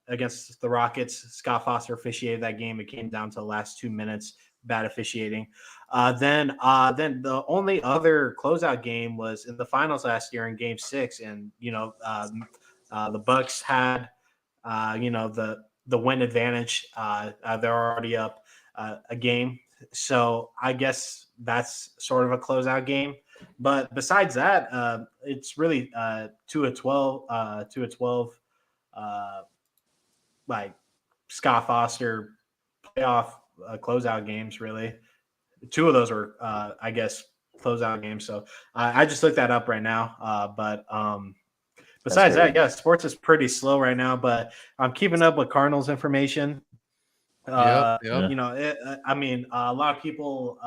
against the Rockets, Scott Foster officiated that game. It came down to the last 2 minutes, bad officiating. Then the only other closeout game was in the finals last year in Game 6, and the Bucks had the win advantage. They're already up a game, so I guess that's sort of a closeout game. But besides that, it's really 2-12, like Scott Foster playoff closeout games. Really, 2 of those were, I guess, closeout games. So I just looked that up right now. But besides that, yeah, sports is pretty slow right now. But I'm keeping up with Cardinals information. Yep. I mean, a lot of people,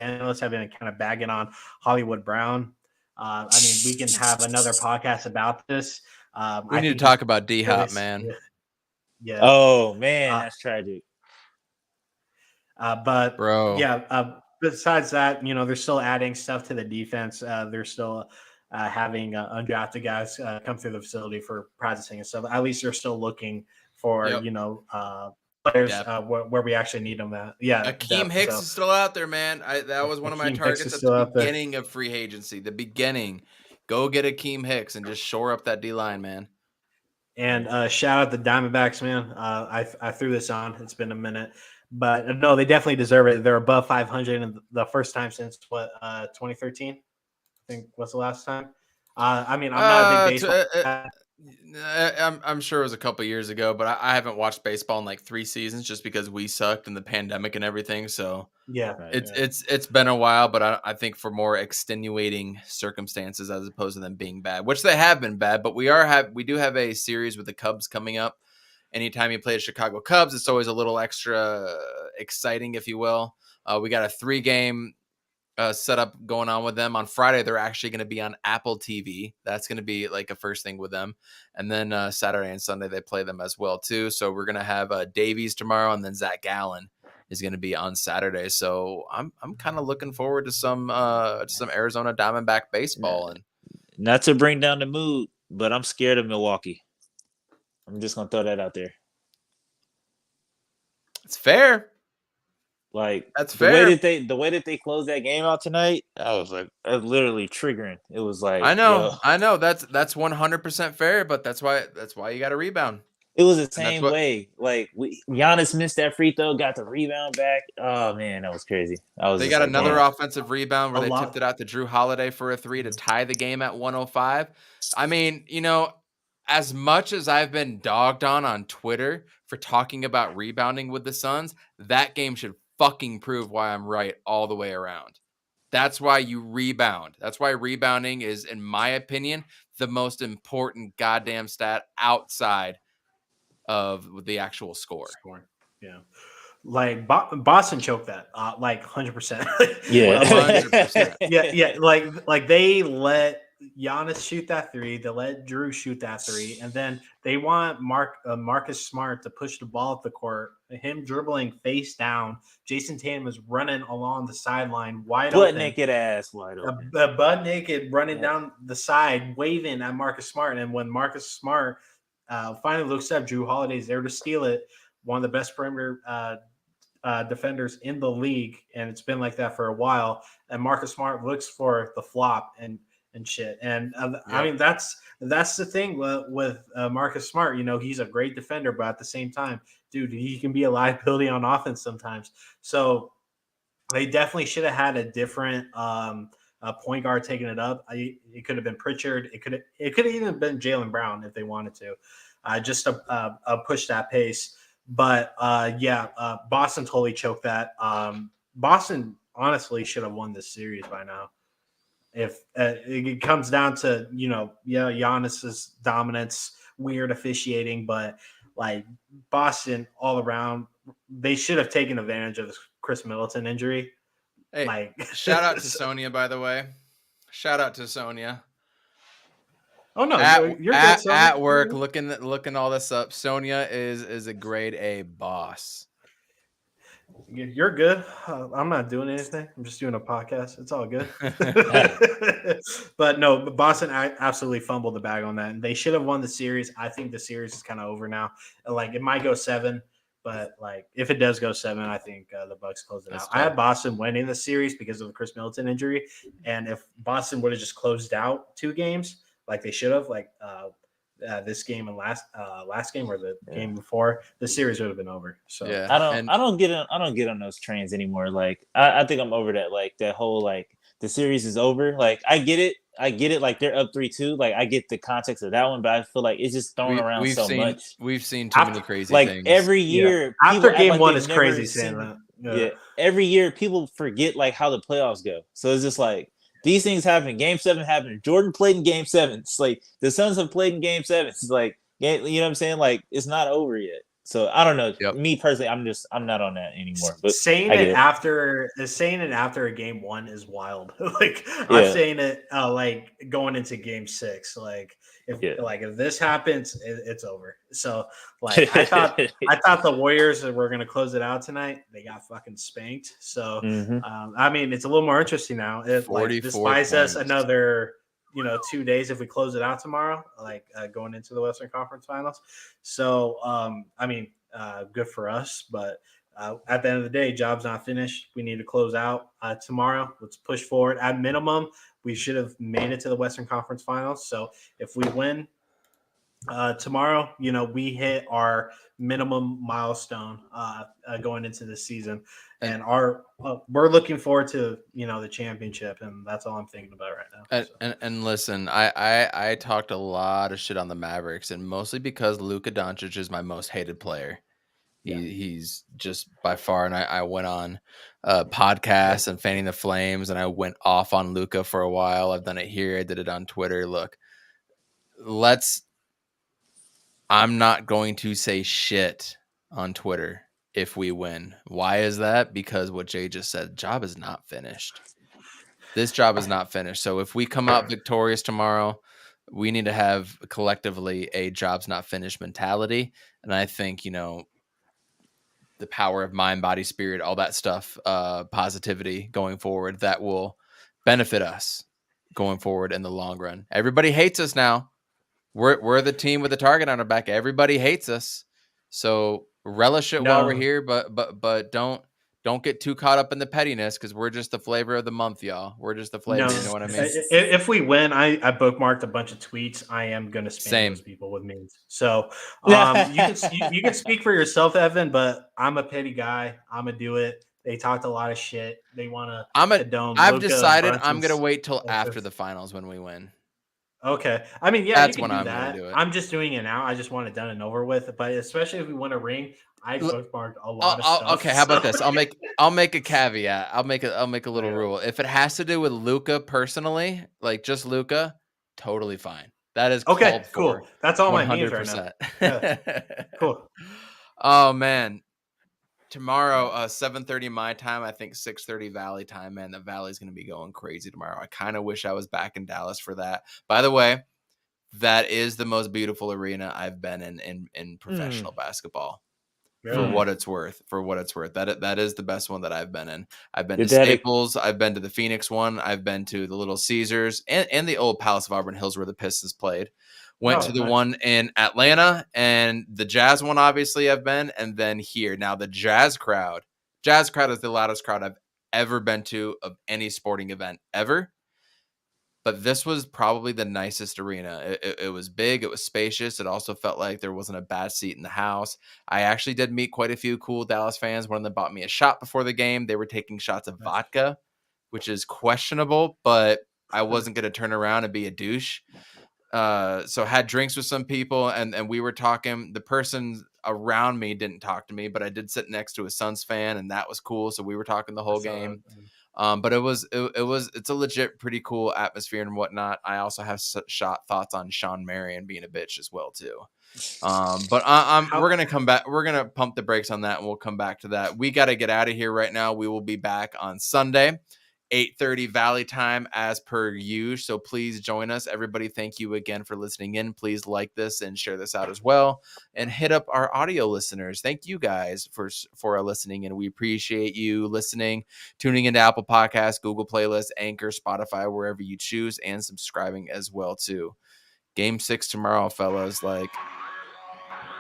analysts, have been kind of bagging on Hollywood Brown. I mean, we can have another podcast about this. We need to talk about D-Hop, man. Yeah. Oh man, that's tragic. But bro, yeah. Besides that, they're still adding stuff to the defense. They're still having undrafted guys come through the facility for practicing and stuff. At least they're still looking for players where we actually need them at. Yeah, Akeem Hicks is still out there, man. That was one of my targets at the beginning of free agency. The beginning, go get Akeem Hicks and just shore up that D line, man. And shout out the Diamondbacks, man. I threw this on. It's been a minute, but no, they definitely deserve it. They're above 500 and the first time since 2013. I think what's the last time? I mean, I'm not a big baseball. I'm sure it was a couple years ago, but I haven't watched baseball in like 3 seasons just because we sucked in the pandemic and everything. So yeah, it's been a while, but I think for more extenuating circumstances as opposed to them being bad, which they have been bad. But we do have a series with the Cubs coming up. Anytime you play the Chicago Cubs, it's always a little extra exciting, if you will. We got a 3-game setup going on with them. On Friday, they're actually going to be on Apple TV. That's going to be like a first thing with them. And then Saturday and Sunday, they play them as well, too. So we're going to have Davies tomorrow, and then Zach Gallen is going to be on Saturday. So I'm kind of looking forward to some Arizona Diamondback baseball. And not to bring down the mood, but I'm scared of Milwaukee. I'm just going to throw that out there. It's fair. Like that's fair. The way that they closed that game out tonight, I was like, literally triggering. It was like, I know. That's 100% fair, but that's why you got to rebound. It was the same way. Like Giannis missed that free throw, got the rebound back. Oh man, that was crazy. They got another offensive rebound where they tipped it out to Drew Holiday for a 3 to tie the game at 105. I mean, as much as I've been dogged on Twitter for talking about rebounding with the Suns, that game should fucking prove why I'm right all the way around. That's why you rebound. That's why rebounding is, in my opinion, the most important goddamn stat outside of the actual score. Yeah. Like Boston choked that, like 100%. Yeah. 100%. Yeah. Like they let Giannis shoot that three. They let Drew shoot that three, and then they want Marcus Smart to push the ball up the court. Him dribbling face down. Jason Tatum is running along the sideline, wide Butt open, naked ass wide open. butt naked, running down the side, waving at Marcus Smart. And when Marcus Smart finally looks up, Drew Holiday's there to steal it. One of the best perimeter defenders in the league, and it's been like that for a while. And Marcus Smart looks for the flop and shit. And I mean, that's the thing with Marcus Smart. You know, he's a great defender, but at the same time, dude, he can be a liability on offense sometimes. So they definitely should have had a different point guard taking it up. It could have been Pritchard. It could have even been Jaylen Brown if they wanted to, just to push that pace. But Boston totally choked that. Boston honestly should have won this series by now. If it comes down to, Giannis's dominance, weird officiating, but like Boston all around, they should have taken advantage of this Chris Middleton injury. Hey, shout out to Sonia, by the way. Shout out to Sonia. Oh no, you're at, good, Sonia. at work looking all this up. Sonia is a grade A boss. You're good. I'm not doing anything. I'm just doing a podcast. It's all good. But no, Boston absolutely fumbled the bag on that, and they should have won the series. I think the series is kind of over now. Like it might go 7, but like if it does go 7, I think the Bucks close it out. I had Boston winning the series because of the Chris Middleton injury, and if Boston would have just closed out 2 games like they should have, like this game and last game or the game before, the series would have been over. So yeah, I don't get on those trains anymore. Like I think I'm over that. Like that whole like the series is over. Like I get it. Like they're up 3-2. Like I get the context of that one, but I feel like it's just thrown around so much. We've seen too many crazy like things. Every year. After game 1 is crazy saying that. Yeah. Every year people forget like how the playoffs go. So it's just like these things happen. Game 7 happened. Jordan played in Game 7. It's like the Suns have played in Game 7. It's like, you know what I'm saying? Like it's not over yet. So I don't know. Yep. Me personally, I'm not on that anymore. But saying it after a game 1 is wild. Like I'm saying it like going into Game 6. Like if this happens, it's over. So like I thought the Warriors were gonna close it out tonight. They got fucking spanked. So I mean it's a little more interesting now. It this buys us another 2 days if we close it out tomorrow, like going into the Western Conference Finals. So, I mean, good for us, but at the end of the day, job's not finished. We need to close out tomorrow. Let's push forward. At minimum, we should have made it to the Western Conference Finals. So if we win tomorrow, we hit our minimum milestone going into this season, and we're looking forward to the championship, and that's all I'm thinking about right now. And listen, I talked a lot of shit on the Mavericks, and mostly because Luka Doncic is my most hated player. He's just by far, and I went on podcasts and fanning the flames, and I went off on Luka for a while. I've done it here. I did it on Twitter. Look, I'm not going to say shit on Twitter if we win. Why is that? Because what Jay just said, job is not finished. This job is not finished. So if we come out victorious tomorrow, we need to have collectively a job's not finished mentality. And I think, the power of mind, body, spirit, all that stuff, positivity going forward, that will benefit us going forward in the long run. Everybody hates us now. We're the team with the target on our back. Everybody hates us, so relish it while we're here. But don't get too caught up in the pettiness, because we're just the flavor of the month, y'all. We're just the flavor. You know what I mean? If we win, I bookmarked a bunch of tweets. I am gonna spam those people with memes. So you can speak for yourself, Evan. But I'm a petty guy. I'm gonna do it. They talked a lot of shit. They want to. I've decided I'm gonna wait till after the finals when we win. Okay. I mean, that's you when can do I'm that. going to do it. I'm just doing it now. I just want it done and over with. But especially if we win a ring, I bookmarked a lot of stuff. Okay, how about this? I'll make a caveat. I'll make a little rule. If it has to do with Luka personally, like just Luka, totally fine. That is Okay, called cool. for. That's all my needs right now. Yeah, cool. Oh man. Tomorrow, 7:30 my time, I think 6:30 Valley time, man. The Valley's gonna be going crazy tomorrow. I kind of wish I was back in Dallas for that. By the way, that is the most beautiful arena I've been in professional basketball. For Really? what it's worth, that is the best one that I've been in. I've been Your to daddy- Staples, I've been to the Phoenix one, I've been to the Little Caesars and the old Palace of Auburn Hills where the Pistons played. Went Oh, to the nice. one in Atlanta and the Jazz one, obviously I've been, and then here. Now the Jazz crowd is the loudest crowd I've ever been to of any sporting event ever. But this was probably the nicest arena. It was big. It was spacious. It also felt like there wasn't a bad seat in the house. I actually did meet quite a few cool Dallas fans. One of them bought me a shot before the game. They were taking shots of vodka, which is questionable, but I wasn't going to turn around and be a douche. So had drinks with some people, and we were talking. The person around me didn't talk to me, but I did sit next to a Suns fan, and that was cool. So we were talking the whole game. But it's a legit pretty cool atmosphere and whatnot. I also have shot thoughts on Sean Marion being a bitch as well too. But we're gonna come back. We're gonna pump the brakes on that, and we'll come back to that. We got to get out of here right now. We will be back on Sunday, 8:30 Valley time as per usual. So please join us, everybody. Thank you again for listening in. Please like this and share this out as well, and hit up our audio listeners. Thank you guys for listening, and we appreciate you listening, tuning into Apple Podcasts, Google Playlists, Anchor, Spotify, wherever you choose, and subscribing as well too. Game 6 tomorrow, fellas. Like,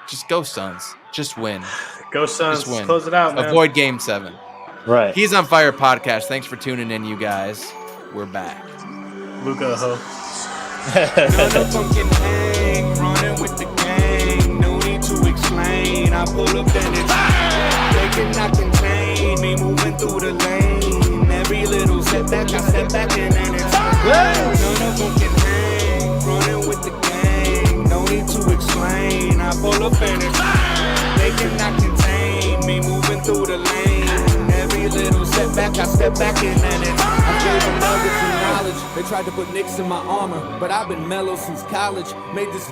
just go Suns. Just win. Go Suns. Just win. Close it out, man. Avoid Game 7. Right. He's on Fire podcast. Thanks for tuning in, you guys. We're back. Luka, ho. Another funkin' hang, running with the gang. No need to explain. I pull up then it's they cannot contain me moving through the lane. Every little setback, I step back and then it's another funkin' hang, running with the gang. No need to explain. I pull up and it's they cannot contain me moving through the lane. Every little setback, I step back and then it's I gave them nuggets and knowledge. They tried to put nicks in my armor, but I've been mellow since college. Made this video.